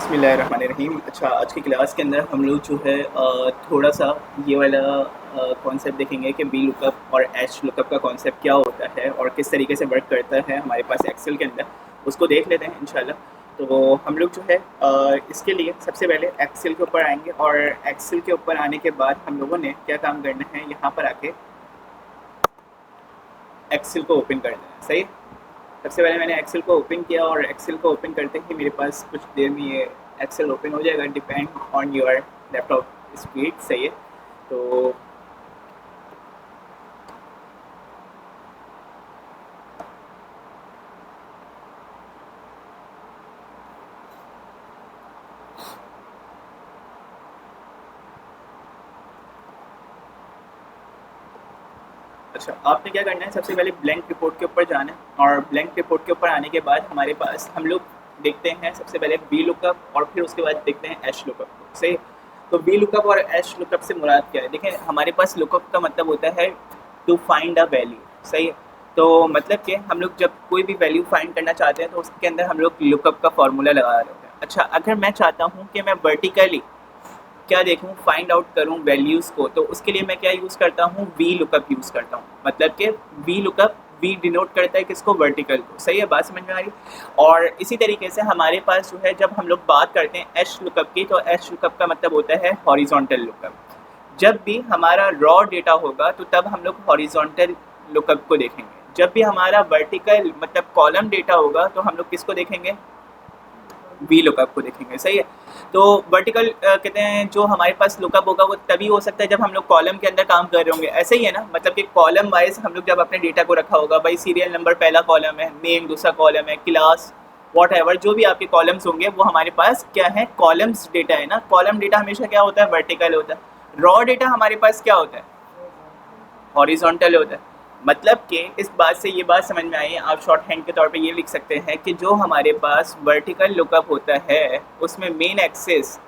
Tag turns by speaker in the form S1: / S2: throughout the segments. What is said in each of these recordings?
S1: बिस्मिल्लाहिर्रहमानिर्रहीम। अच्छा, आज की क्लास के अंदर हम लोग जो है थोड़ा सा ये वाला कॉन्सेप्ट देखेंगे कि बी लुकअप और एच लुकअप का कॉन्सेप्ट क्या होता है और किस तरीके से वर्क करता है हमारे पास एक्सेल के अंदर, उसको देख लेते हैं इंशाल्लाह। तो हम लोग जो है इसके लिए सबसे पहले एक्सेल के ऊपर आएंगे और एक्सेल के ऊपर आने के बाद हम लोगों ने क्या काम करना है, यहाँ पर आके एक्सेल को ओपन कर देना है। सही। सबसे पहले मैंने एक्सेल को ओपन किया और एक्सेल को ओपन करते ही मेरे पास कुछ देर में ये एक्सेल ओपन हो जाएगा, depend on your laptop speed. सही है। तो अच्छा, आपने क्या करना है, सबसे पहले ब्लैंक रिपोर्ट के ऊपर जाना है और ब्लैंक रिपोर्ट के ऊपर आने के बाद हमारे पास हम लोग देखते हैं सबसे पहले बी लुकअप और फिर उसके बाद देखते हैं एच लुकअप को। सही। तो बी लुकअप और एच लुकअप से मुराद क्या है? देखें, हमारे पास लुकअप का मतलब होता है टू फाइंड अ वैल्यू। सही है। तो मतलब कि हम लोग जब कोई भी वैल्यू फाइंड करना चाहते हैं तो उसके अंदर हम लोग लुकअप का फॉर्मूला लगा रहे होते हैं। अच्छा, अगर मैं चाहता हूँ कि मैं वर्टिकली क्या देखूँ, फाइंड आउट करूँ वैल्यूज़ को, तो उसके लिए मैं क्या यूज़ करता हूँ, वी लुकअप यूज़ करता हूँ। मतलब कि वी लुकअप, वी डिनोट करता है किसको, वर्टिकल को। सही है, बात समझ में आ रही। और इसी तरीके से हमारे पास जो है, जब हम लोग बात करते हैं एच लुकअप की, तो एच लुकअप का मतलब होता है हॉरिजॉन्टल लुकअप। जब भी हमारा रॉ डेटा होगा तो तब हम लोग हॉरिजॉन्टल लुकअप को देखेंगे। जब भी हमारा वर्टिकल मतलब कॉलम डेटा होगा तो हम लोग किसको देखेंगे, वी लुकअप को देखेंगे। सही है। तो वर्टिकल कहते हैं जो हमारे पास लुकअप होगा वो तभी हो सकता है जब हम लोग कॉलम के अंदर काम कर रहे होंगे। ऐसे ही है ना, मतलब कि कॉलम वाइज हम लोग जब अपने डेटा को रखा होगा, भाई सीरियल नंबर पहला कॉलम है, नेम दूसरा कॉलम है, क्लास, वॉट एवर, जो भी आपके कॉलम्स होंगे वो हमारे पास क्या है, कॉलम्स डेटा है ना। कॉलम डेटा हमेशा क्या होता है, वर्टिकल होता है। रॉ डेटा हमारे पास क्या होता है, हॉरिजॉन्टल होता है। मतलब कि इस बात से ये बात समझ में आई, आप शॉर्ट हैंड के तौर पे ये लिख सकते हैं कि जो हमारे पास वर्टिकल लुकअप होता है उसमें मेन एक्सेस,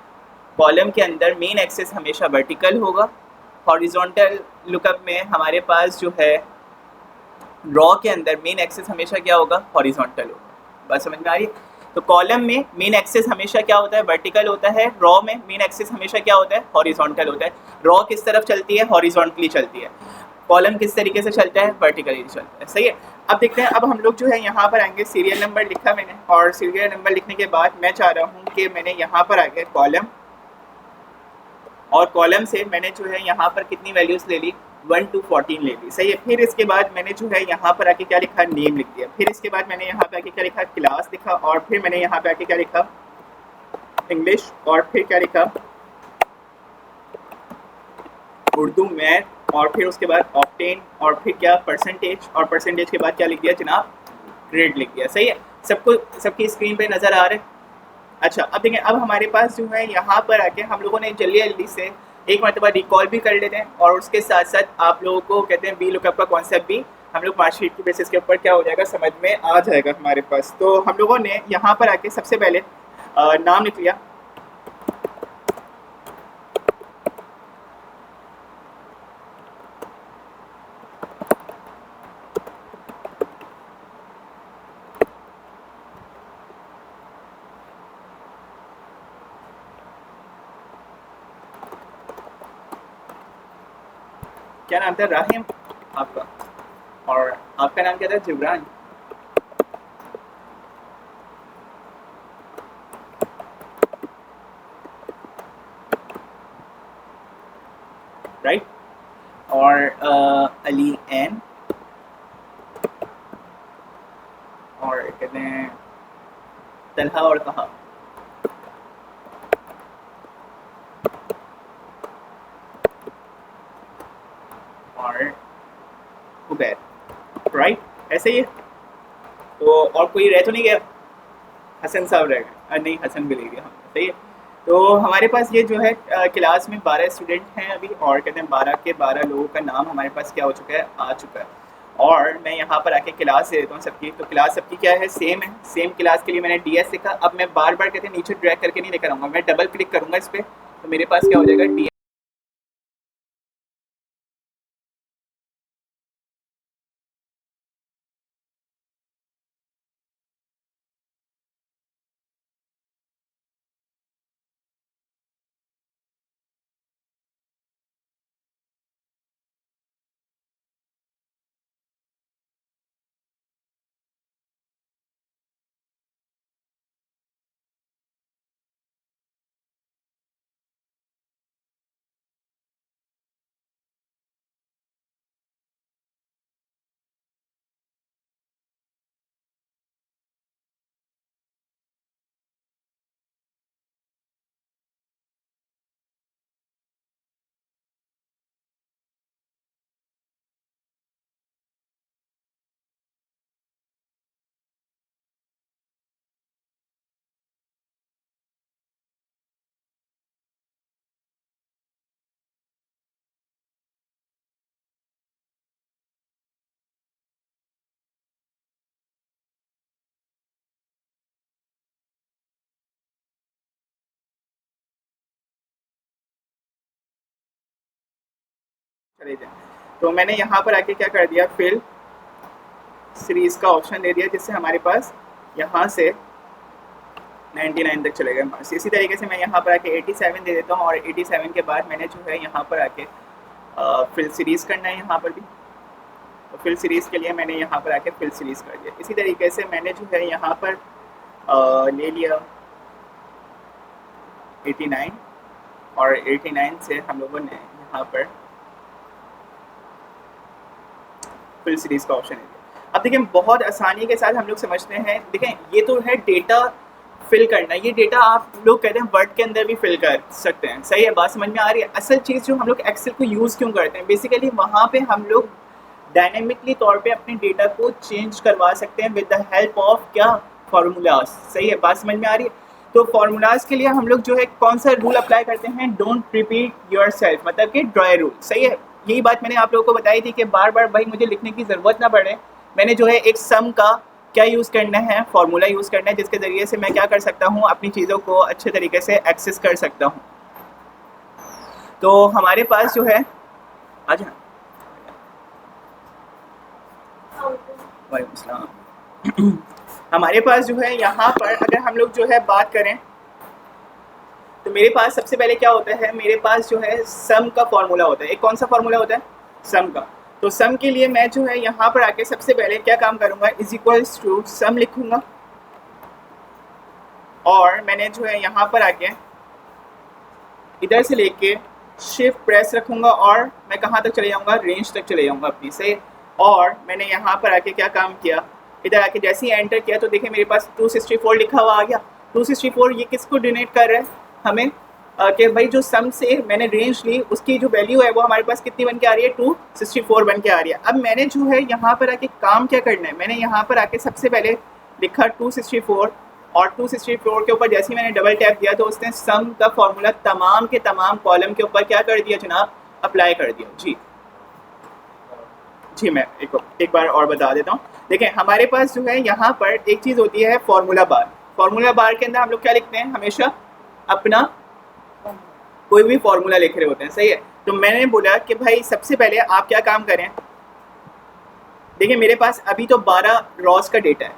S1: कॉलम के अंदर मेन एक्सेस हमेशा वर्टिकल होगा। हॉरिजॉन्टल लुकअप में हमारे पास जो है रॉ के अंदर मेन एक्सेस हमेशा क्या होगा, हॉरिजॉन्टल होगा। बात समझ में आ रही है। तो कॉलम में मेन एक्सेस हमेशा क्या होता है, वर्टिकल होता है। रॉ में मेन एक्सेस हमेशा क्या होता है, हॉरिजॉन्टल होता है। रॉ किस तरफ चलती है, हॉरिजॉन्टली चलती है। कॉलम किस तरीके से चलता है, वर्टिकली चलता है। सही है। अब देखते हैं, अब हम लोग जो है यहाँ पर आएंगे, सीरियल नंबर लिखा मैंने और सीरियल नंबर लिखने के बाद मैं चाह रहा हूँ कि मैंने यहाँ पर आके कॉलम, और कॉलम से मैंने जो है यहाँ पर कितनी वैल्यूज ले ली, 1 to 14 ले ली। सही है। फिर इसके बाद मैंने जो है यहाँ पर आके क्या लिखा, नेम लिख दिया। फिर इसके बाद मैंने यहाँ पे आके क्या लिखा, क्लास लिखा। और फिर मैंने यहाँ पे आके क्या लिखा, इंग्लिश। और फिर क्या लिखा, उर्दू, मैथ। और फिर उसके बाद ऑप्टेन। और फिर क्या, परसेंटेज। और परसेंटेज के बाद क्या लिख दिया जनाब, ग्रेड लिख दिया। सही है। सबको, सबकी स्क्रीन पे नज़र आ रहा है। अच्छा, अब देखें, अब हमारे पास जो है यहाँ पर आके हम लोगों ने जल्दी जल्दी से एक मरतबा रिकॉल भी कर लेते हैं और उसके साथ साथ आप लोगों को कहते हैं बी लुकअप का कॉन्सेप्ट भी हम लोग मार्कशीट की बेसिस के ऊपर क्या हो जाएगा, समझ में आ जाएगा हमारे पास। तो हम लोगों ने यहाँ पर आके सबसे पहले नाम लिख लिया। क्या नाम था, राहिम आपका, और आपका नाम क्या था, जिब्रान। राइट। और अली एन, और कहते हैं तलहा और कहा, और उबैर। राइट, ऐसे ही है। तो और कोई रह तो नहीं गया, हसन साहब रह गए, नहीं हसन भी ले गया हम। सही है। तो हमारे पास ये जो है क्लास में 12 स्टूडेंट हैं अभी, और कहते हैं 12 के 12 लोगों का नाम हमारे पास क्या हो चुका है, आ चुका है। और मैं यहाँ पर आके क्लास दे देता हूँ सबकी। तो क्लास सबकी क्या है, सेम है। सेम क्लास के लिए मैंने डी एस लिखा। अब मैं बार बार कहते हैं नीचे ड्रैग करके नहीं लेकर आऊँगा, मैं डबल क्लिक करूँगा इस पर, तो मेरे पास क्या हो जाएगा, डी चले जाए। तो मैंने यहाँ पर आके क्या कर दिया, फिल सीरीज़ का ऑप्शन दे दिया, जिससे हमारे पास यहाँ से 99 तक चले गए मार्क्स। इसी तरीके से मैं यहाँ पर आके 87 दे देता हूँ, और 87 के बाद मैंने जो है यहाँ पर आके फिल सीरीज़ करना है यहाँ पर भी। तो फिल सीरीज़ के लिए मैंने यहाँ पर आके फिल सीरीज़ कर दिया। इसी तरीके से मैंने जो है यहाँ पर ले लिया 89, और 89 से हम लोगों ने यहाँ पर फिल सीरीज़ का ऑप्शन है। अब देखें बहुत आसानी के साथ हम लोग समझते हैं। देखें ये तो है डेटा फिल करना, ये डेटा आप लोग कहते हैं वर्ड के अंदर भी फिल कर सकते हैं, सही है, बात समझ में आ रही है। असल चीज़ जो हम लोग एक्सेल को यूज़ क्यों करते हैं, बेसिकली वहाँ पे हम लोग डायनेमिकली तौर पे अपने डेटा को चेंज करवा सकते हैं विद द हेल्प ऑफ क्या, फार्मूलाज, सही है, बात समझ में आ रही है। तो फार्मूलाज के लिए हम लोग जो है कौन सा रूल अप्लाई करते हैं, डोंट रिपीट योर सेल्फ, मतलब कि ड्राई रूल, सही है। यही बात मैंने आप लोगों को बताई थी कि बार बार भाई मुझे लिखने की ज़रूरत ना पड़े, मैंने जो है एक सम का क्या यूज़ करना है, फार्मूला यूज़ करना है, जिसके ज़रिए से मैं क्या कर सकता हूँ, अपनी चीज़ों को अच्छे तरीके से एक्सेस कर सकता हूँ। तो हमारे पास जो है आज वालेकुम अस्सलाम हमारे पास जो है यहाँ पर अगर हम लोग जो है बात करें तो मेरे पास सबसे पहले क्या होता है, मेरे पास जो है सम का फार्मूला होता है। एक कौन सा फार्मूला होता है, सम का। तो सम के लिए मैं जो है यहाँ पर आके सबसे पहले क्या काम करूँगा, इज इक्वल्स टू सम लिखूँगा, और मैंने जो है यहाँ पर आके इधर से लेके शिफ्ट प्रेस रखूँगा, और मैं कहाँ तक चले जाऊँगा, रेंज तक चले जाऊँगा अपनी से। और मैंने यहाँ पर आके क्या काम किया, इधर आके जैसे ही एंटर किया तो देखिए मेरे पास 264 लिखा हुआ आ गया। 264 ये किसको डिनोट कर रहा है हमें, कि भाई जो सम से मैंने रेंज ली उसकी जो वैल्यू है वो हमारे पास कितनी बन के आ रही है, 264 बन के आ रही है। अब मैंने जो है यहाँ पर आके काम क्या करना है, मैंने यहाँ पर आके सबसे पहले लिखा 264, और 264 के ऊपर जैसे ही मैंने डबल टैप दिया तो उसने सम का फॉर्मूला तमाम के तमाम कॉलम के ऊपर क्या कर दिया जनाब, अप्लाई कर दिया। जी मैं एक बार और बता देता हूँ। देखें हमारे पास जो है यहाँ पर एक चीज़ होती है फार्मूला बार। फार्मूला बार के अंदर हम लोग क्या लिखते हैं, हमेशा अपना कोई भी फार्मूला लिख रहे होते हैं, सही है। तो मैंने बोला कि भाई सबसे पहले आप क्या काम करें, देखिए मेरे पास अभी तो 12 रॉस का डेटा है।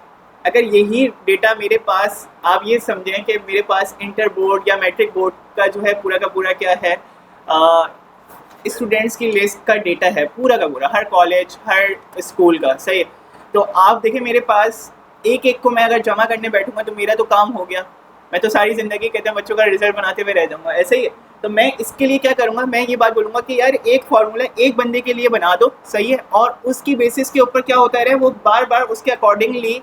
S1: अगर यही डेटा मेरे पास, आप ये समझें कि मेरे पास इंटर बोर्ड या मैट्रिक बोर्ड का जो है पूरा का पूरा क्या है, स्टूडेंट्स की लिस्ट का डेटा है पूरा का पूरा, हर कॉलेज हर स्कूल का, सही है। तो आप देखिए मेरे पास एक एक को मैं अगर जमा करने बैठूंगा तो मेरा तो काम हो गया, मैं तो सारी ज़िंदगी कहते हैं बच्चों का रिजल्ट बनाते हुए रह जाऊंगा, ऐसे ही है। तो मैं इसके लिए क्या करूंगा, मैं ये बात बोलूँगा कि यार एक फार्मूला एक बंदे के लिए बना दो, सही है, और उसकी बेसिस के ऊपर क्या होता रहे, वो बार बार उसके अकॉर्डिंगली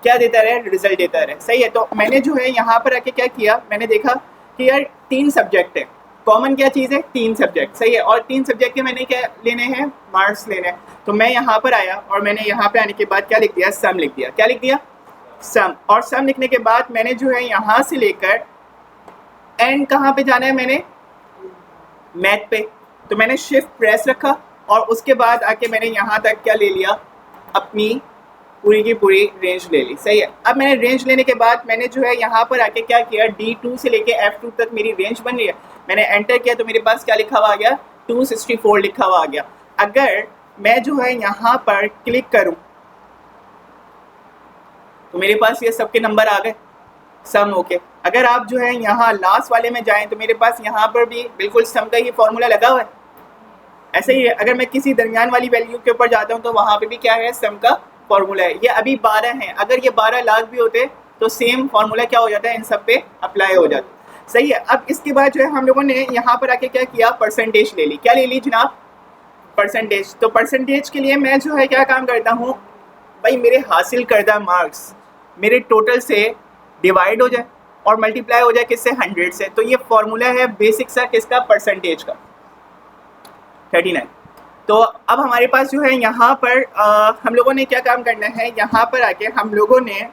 S1: क्या देता रहे, रिजल्ट देता रहे, सही है। तो मैंने जो है यहाँ पर आके क्या किया, मैंने देखा कि यार 3 सब्जेक्ट है, कॉमन क्या चीज़ है, 3 सब्जेक्ट, सही है, और 3 सब्जेक्ट के मैंने क्या लेने हैं, मार्क्स लेने हैं। तो मैं यहाँ पर आया और मैंने यहाँ पे आने के बाद क्या लिख दिया, सम लिख दिया। क्या लिख दिया, सम। और सम लिखने के बाद मैंने जो है यहाँ से लेकर एंड कहाँ पे जाना है, मैंने मैथ पे, तो मैंने शिफ्ट प्रेस रखा और उसके बाद आके मैंने यहाँ तक क्या ले लिया, अपनी पूरी की पूरी रेंज ले ली, सही है। अब मैंने रेंज लेने के बाद मैंने जो है यहाँ पर आके क्या किया, D2 से लेके F2 तक मेरी रेंज बन रही है। मैंने एंटर किया तो मेरे पास क्या लिखा हुआ आ गया, 264 लिखा हुआ आ गया। अगर मैं जो है यहाँ पर क्लिक करूँ तो मेरे पास ये सबके नंबर आ गए, सम ओके। अगर आप जो है यहाँ लास्ट वाले में जाएं तो मेरे पास यहाँ पर भी बिल्कुल सम का ही फॉर्मूला लगा हुआ है, ऐसे ही है। अगर मैं किसी दरमियान वाली वैल्यू के ऊपर जाता हूँ तो वहाँ पे भी क्या है, सम का फॉर्मूला है। ये अभी 12 हैं, अगर ये 12 लाख भी होते तो सेम फॉर्मूला क्या हो जाता है, इन सब पे अप्लाई हो जाता है, सही है। अब इसके बाद जो है हम लोगों ने यहाँ पर आके क्या किया, परसेंटेज ले ली। क्या ले ली जनाब, परसेंटेज। तो परसेंटेज के लिए मैं जो है क्या काम करता हूँ, भाई मेरे हासिल करदा मार्क्स मेरे टोटल से डिवाइड हो जाए और मल्टीप्लाई हो जाए किससे, 100 से। तो ये फॉर्मूला है बेसिक सा किसका, परसेंटेज का, 39। तो अब हमारे पास जो है यहाँ पर हम लोगों ने क्या काम करना है, यहाँ पर आके हम लोगों ने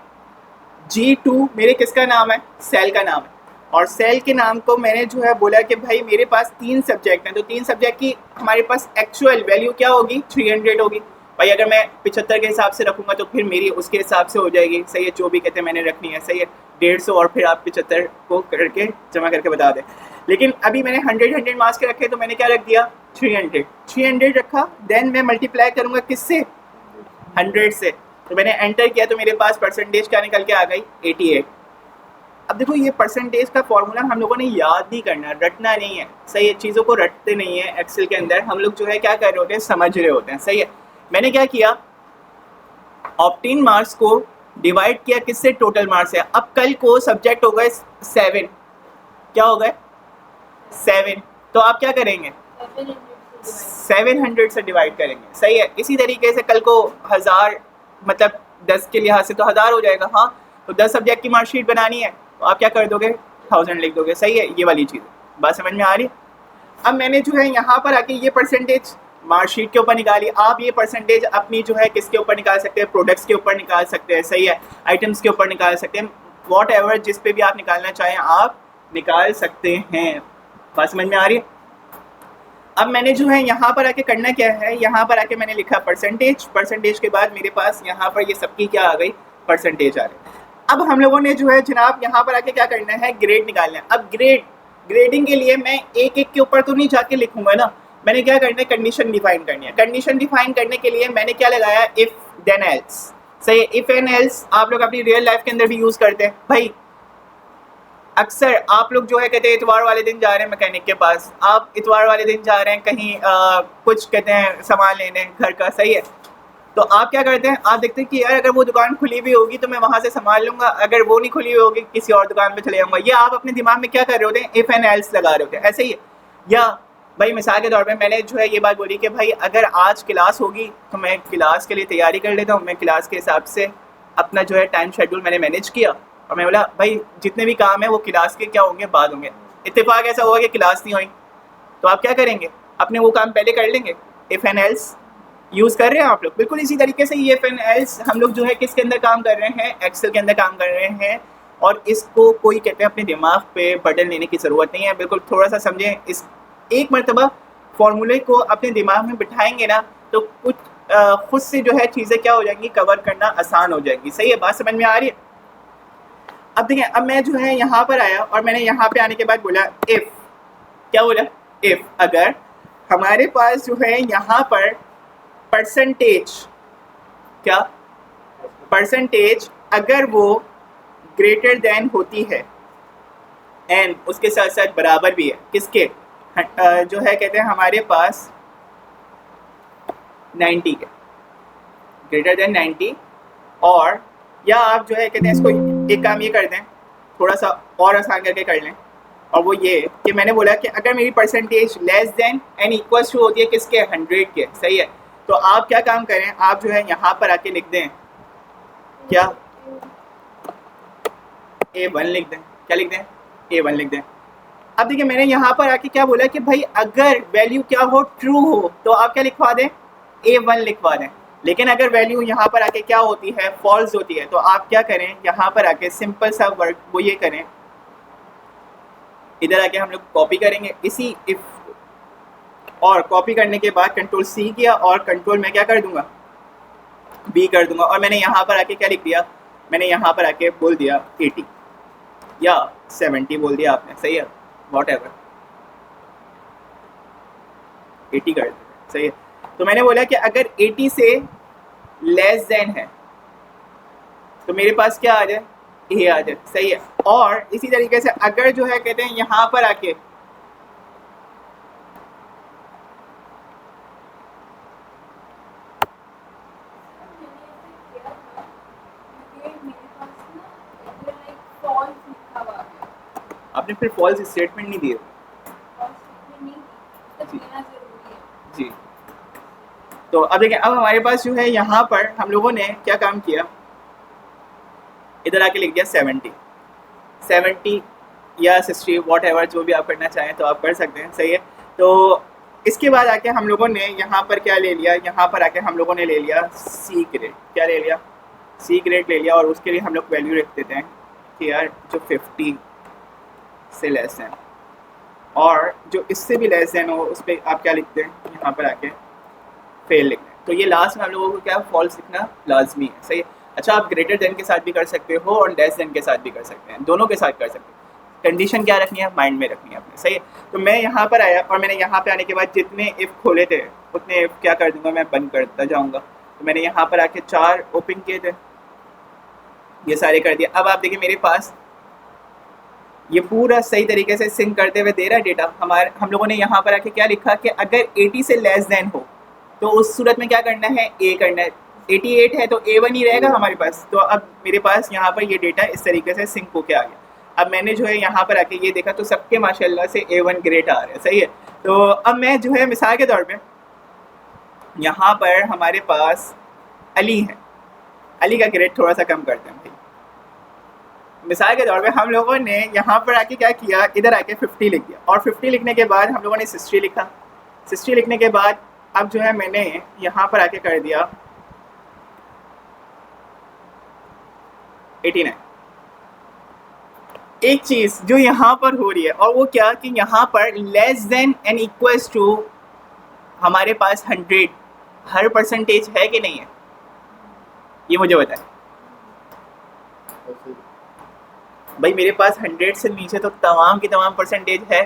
S1: G2 मेरे किसका नाम है, सेल का नाम है, और सेल के नाम को मैंने जो है बोला कि भाई मेरे पास 3 सब्जेक्ट हैं, तो 3 सब्जेक्ट की हमारे पास एक्चुअल वैल्यू क्या होगी, 300 होगी। भाई अगर मैं 75 के हिसाब से रखूँगा तो फिर मेरी उसके हिसाब से हो जाएगी, सही है, जो भी कहते हैं मैंने रखनी है, सही है, 150 और फिर आप 75 को करके जमा करके बता दें। लेकिन अभी मैंने 100 मार्क्स के रखे तो मैंने क्या रख दिया, 300 रखा, देन मैं मल्टीप्लाई करूँगा किससे, 100 से। तो मैंने एंटर किया तो मेरे पास परसेंटेज क्या निकल के आ गई, 88। अब देखो ये परसेंटेज का फॉर्मूला हम लोगों ने याद नहीं करना, रटना नहीं है, सही है। चीज़ों को रटते नहीं है एक्सेल के अंदर, हम लोग जो है क्या कर रहे होते हैं, समझ रहे होते हैं, सही है। मैंने क्या किया, ऑब्टेन मार्क्स को डिवाइड किया किससे, टोटल मार्क्स से। अब कल को सब्जेक्ट हो गए 7, क्या हो गए 7, तो आप क्या करेंगे, 700 से डिवाइड करेंगे, सही है। इसी तरीके से कल को 1000, मतलब 10 के लिहाज से तो 1000 हो जाएगा, हाँ। तो 10 सब्जेक्ट की मार्कशीट बनानी है तो आप क्या कर दोगे, 1000 लिख दोगे, सही है। ये वाली चीज़ बात समझ में आ रही है। अब मैंने जो है यहाँ पर आके ये परसेंटेज मार्कशीट के ऊपर निकाली। आप ये परसेंटेज अपनी जो है किसके ऊपर निकाल सकते हैं, प्रोडक्ट्स के ऊपर निकाल सकते हैं, सही है, आइटम्स के ऊपर निकाल सकते हैं, वॉट एवर जिस पे भी आप निकालना चाहें आप निकाल सकते हैं। बात समझ में आ रही है। अब मैंने जो है यहाँ पर आके करना क्या है, यहाँ पर आके मैंने लिखा परसेंटेज, परसेंटेज के बाद मेरे पास यहाँ पर ये सबकी क्या आ गई, परसेंटेज आ गई। अब हम लोगों ने जो है जनाब यहाँ पर आके क्या करना है, ग्रेड निकालना है। अब ग्रेडिंग के लिए मैं एक एक के ऊपर तो नहीं जाके लिखूंगा ना, मैंने क्या करना है, कंडीशन डिफाइन करनी है। कंडीशन डिफाइन करने के लिए मैंने क्या लगाया, इफ देन एल्स, सही है। इफ एंड एल्स आप लोग अपनी रियल लाइफ के अंदर भी यूज करते हैं भाई। अक्सर आप लोग जो है कहते हैं इतवार वाले दिन जा रहे हैं मैकेनिक के पास, आप इतवार वाले दिन जा रहे हैं कहीं कुछ कहते हैं सामान लेने घर का, सही है। तो आप क्या करते हैं, आप देखते हैं कि यार अगर वो दुकान खुली हुई होगी तो मैं वहाँ से सामान लूँगा, अगर वो नहीं खुली हुई होगी किसी और दुकान पे चले जाऊँगा। ये आप अपने दिमाग में क्या कर रहे होते हैं, इफ एंड एल्स लगा रहे होते हैं, ऐसे ही है। या भाई मिसाल के तौर पे मैंने जो है ये बात बोली कि भाई अगर आज क्लास होगी तो मैं क्लास के लिए तैयारी कर लेता हूँ, मैं क्लास के हिसाब से अपना जो है टाइम शेड्यूल मैंने मैनेज किया, और मैं बोला भाई जितने भी काम है वो क्लास के क्या होंगे, बाद होंगे। इत्तेफाक ऐसा हुआ कि क्लास नहीं हुई तो आप क्या करेंगे, अपने वो काम पहले कर लेंगे। इफ एंड एल्स यूज़ कर रहे हैं आप लोग, बिल्कुल इसी तरीके से ये इफ एंड एल्स हम लोग जो है किसके अंदर काम कर रहे हैं, एक्सेल के अंदर काम कर रहे हैं। और इसको कोई कहते हैं अपने दिमाग पे बर्डन लेने की ज़रूरत नहीं है, बिल्कुल थोड़ा सा समझें। इस एक मरतबा फॉर्मूले को अपने दिमाग में बिठाएंगे ना तो कुछ खुद से जो है चीज़ें क्या हो जाएंगी, कवर करना आसान हो जाएगी, सही है। बात समझ में आ रही है। अब देखिए, अब मैं जो है यहाँ पर आया और मैंने यहाँ पे आने के बाद बोला इफ़, क्या बोला, इफ़ अगर हमारे पास जो है यहाँ पर परसेंटेज, क्या परसेंटेज अगर वो ग्रेटर देन होती है एंड उसके साथ साथ बराबर भी है किसके, जो है कहते हैं हमारे पास 90 के, ग्रेटर देन 90। और या आप जो है कहते हैं इसको एक काम ये कर दें, थोड़ा सा और आसान करके कर लें, और वो ये कि मैंने बोला कि अगर मेरी percentage less than and equals to होती है किसके, 100 के, सही है। तो आप क्या काम करें, आप जो है यहाँ पर आके लिख दें, क्या A1 लिख दें, क्या लिख दें, A1 लिख दें। अब देखिए मैंने यहाँ पर आके क्या बोला कि भाई अगर वैल्यू क्या हो, ट्रू हो, तो आप क्या लिखवा दें, A1 लिखवा दें। लेकिन अगर वैल्यू यहाँ पर आके क्या होती है, फॉल्स होती है, तो आप क्या करें, यहाँ पर आके सिंपल सा वर्क वो ये करें, इधर आके हम लोग कॉपी करेंगे इसी इफ, और कॉपी करने के बाद कंट्रोल C किया और कंट्रोल मैं क्या कर दूंगा, B कर दूंगा। और मैंने यहाँ पर आके क्या लिख दिया, मैंने यहाँ पर आके बोल दिया 80 या 70 बोल दिया आपने, सही है, वॉट एवर 80 कर दिया, सही है। तो मैंने बोला कि अगर 80 से लेस देन है तो मेरे पास क्या आ जाए, A आ जाए, सही है। और इसी तरीके से अगर जो है कहते हैं यहाँ पर आके आपने फिर फॉल्स स्टेटमेंट नहीं दिए जी। तो अब देखिए, अब हमारे पास जो है यहाँ पर हम लोगों ने क्या काम किया, इधर आके लिख दिया 70 या 60 वॉट एवर, जो भी आप करना चाहें तो आप कर सकते हैं, सही है। तो इसके बाद आके हम लोगों ने यहाँ पर क्या ले लिया, यहाँ पर आके हम लोगों ने ले लिया C ग्रेड, क्या ले लिया, C ग्रेड ले लिया। और उसके लिए हम लोग वैल्यू रख देते हैं कि यार जो 50 से लेस है और जो इससे भी लेस देन हो उस पर आप क्या लिखते हैं, यहाँ पर आके फेल लिखते हैं। तो ये लास्ट में हम लोगों को क्या फॉल्स लिखना लाजमी है, सही है। अच्छा, आप ग्रेटर देन के साथ भी कर सकते हो और लेस देन के साथ भी कर सकते हैं, दोनों के साथ कर सकते हैं। कंडीशन क्या रखनी है, माइंड में रखनी है अपने, सही है। तो मैं यहाँ पर आया और मैंने यहाँ पे आने के बाद जितने इफ़ खोले थे उतने इफ़ क्या कर दूंगा, मैं बंद करता जाऊँगा। तो मैंने यहाँ पर आके 4 ओपन किए थे, ये सारे कर दिया। अब आप देखिए मेरे पास ये पूरा सही तरीके से सिंक करते हुए दे रहा है डेटा। हम लोगों ने यहाँ पर आके क्या लिखा कि अगर 80 से लेस देन हो तो उस सूरत में क्या करना है, ए करना है। 88 है तो A1 ही रहेगा हमारे पास। तो अब मेरे पास यहाँ पर ये डेटा इस तरीके से सिंक होके आ गया। अब मैंने जो है यहाँ पर आके ये देखा तो सबके माशाल्लाह से A1 ग्रेड आ रहे हैं, सही है। तो अब मैं जो है मिसाल के तौर पे यहाँ पर हमारे पास अली है, अली का ग्रेड थोड़ा सा कम करते हैं भाई। मिसाल के तौर पे हम लोगों ने यहाँ पर आके क्या किया, इधर आके 50 लिख दिया और 50 लिखने के बाद हम लोगों ने 60 लिखा। 60 लिखने के बाद अब जो है मैंने यहाँ पर आके कर दिया 89। एक चीज़ जो यहाँ पर हो रही है और वो क्या कि यहाँ पर less than and equals to हमारे पास 100 हर परसेंटेज है कि नहीं है, ये मुझे बताएं भाई। मेरे पास 100 से नीचे तो तमाम की तमाम परसेंटेज है।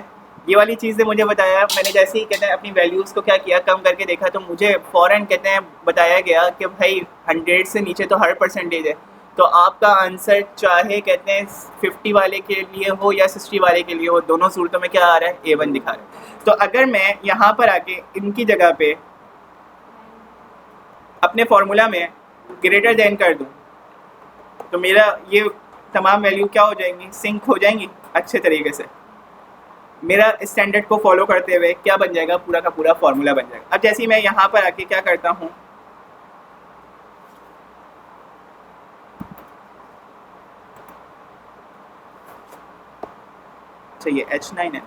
S1: ये वाली चीज़ें मुझे बताया, मैंने जैसे ही कहते हैं अपनी वैल्यूज़ को क्या किया, कम करके देखा तो मुझे फ़ौरन कहते हैं बताया गया कि भाई 100 से नीचे तो हर परसेंटेज है। तो आपका आंसर चाहे कहते हैं 50 वाले के लिए हो या 60 वाले के लिए हो, दोनों सूरतों में क्या आ रहा है, A1 दिखा रहा है। तो अगर मैं यहाँ पर आके इनकी जगह पे अपने फॉर्मूला में ग्रेटर देन कर दूँ तो मेरा ये तमाम वैल्यू क्या हो जाएंगी, सिंक हो जाएंगी अच्छे तरीके से। मेरा स्टैंडर्ड को फॉलो करते हुए क्या बन जाएगा, पूरा का पूरा फॉर्मूला बन जाएगा। अब जैसे ही मैं यहाँ पर आके क्या करता हूँ, ये H9 है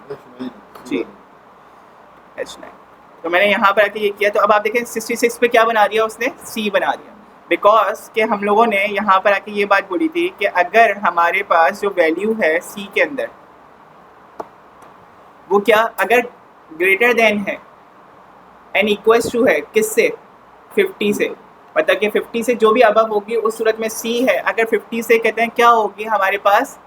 S1: जी, H9। तो मैंने यहाँ पर आके ये किया तो अब आप देखें 66 पे क्या बना दिया उसने, C बना दिया। बिकॉज कि हम लोगों ने यहाँ पर आके ये बात बोली थी कि अगर हमारे पास जो वैल्यू है C के अंदर वो क्या, अगर ग्रेटर देन है एंड इक्वल्स टू है किससे, 50 से, मतलब कि 50 से जो भी अबव होगी उस सूरत में C है। अगर 50 से कहते हैं क्या होगी हमारे पास,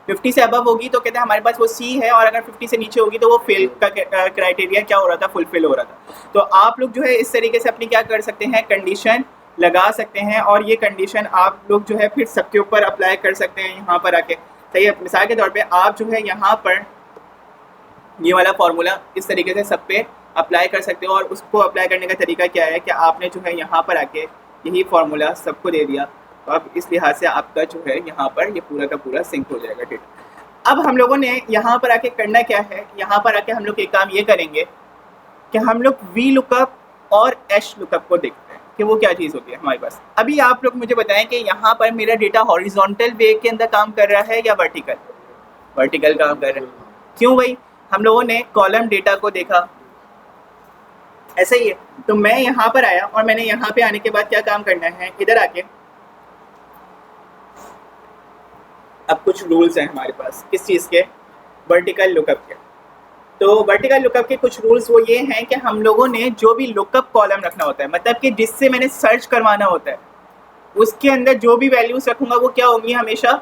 S1: 50 से अबव होगी तो कहते हैं हमारे पास वो C है, और अगर 50 से नीचे होगी तो वो फेल का क्राइटेरिया क्या हो रहा था, फुलफिल हो रहा था। तो आप लोग जो है इस तरीके से अपनी क्या कर सकते हैं, कंडीशन लगा सकते हैं और ये कंडीशन आप लोग जो है फिर सबके ऊपर अप्लाई कर सकते हैं यहाँ पर आके, सही है। मिसाल के तौर पे आप जो है यहाँ पर ये वाला फार्मूला इस तरीके से सब पे अप्लाई कर सकते हो, और उसको अप्लाई करने का तरीका क्या है कि आपने जो है यहाँ पर आके यही फार्मूला सबको दे दिया, तो अब इस लिहाज से आपका जो है यहाँ पर ये पूरा का पूरा सिंक हो जाएगा डेटा। अब हम लोगों ने यहाँ पर आके करना क्या है, यहाँ पर आके हम लोग एक काम ये करेंगे कि हम लोग वी लुकअप और एच लुकअप को देखते हैं कि वो क्या चीज़ होती है हमारे पास। अभी आप लोग मुझे बताएं कि यहाँ पर मेरा डेटा हॉरिजॉन्टल वे के अंदर काम कर रहा है या वर्टिकल, वर्टिकल काम कर रहा है। क्यों भाई, हम लोगों ने कॉलम डेटा को देखा, ऐसा ही है। तो मैं यहाँ पर आया और मैंने यहाँ पे आने के बाद क्या काम करना है, इधर आके अब कुछ रूल्स हैं हमारे पास, किस चीज़ के, वर्टिकल लुकअप के। तो वर्टिकल लुकअप के कुछ रूल्स वो ये हैं कि हम लोगों ने जो भी लुकअप कॉलम रखना होता है, मतलब कि जिससे मैंने सर्च करवाना होता है, उसके अंदर जो भी वैल्यूज़ रखूँगा वो क्या होंगी, हमेशा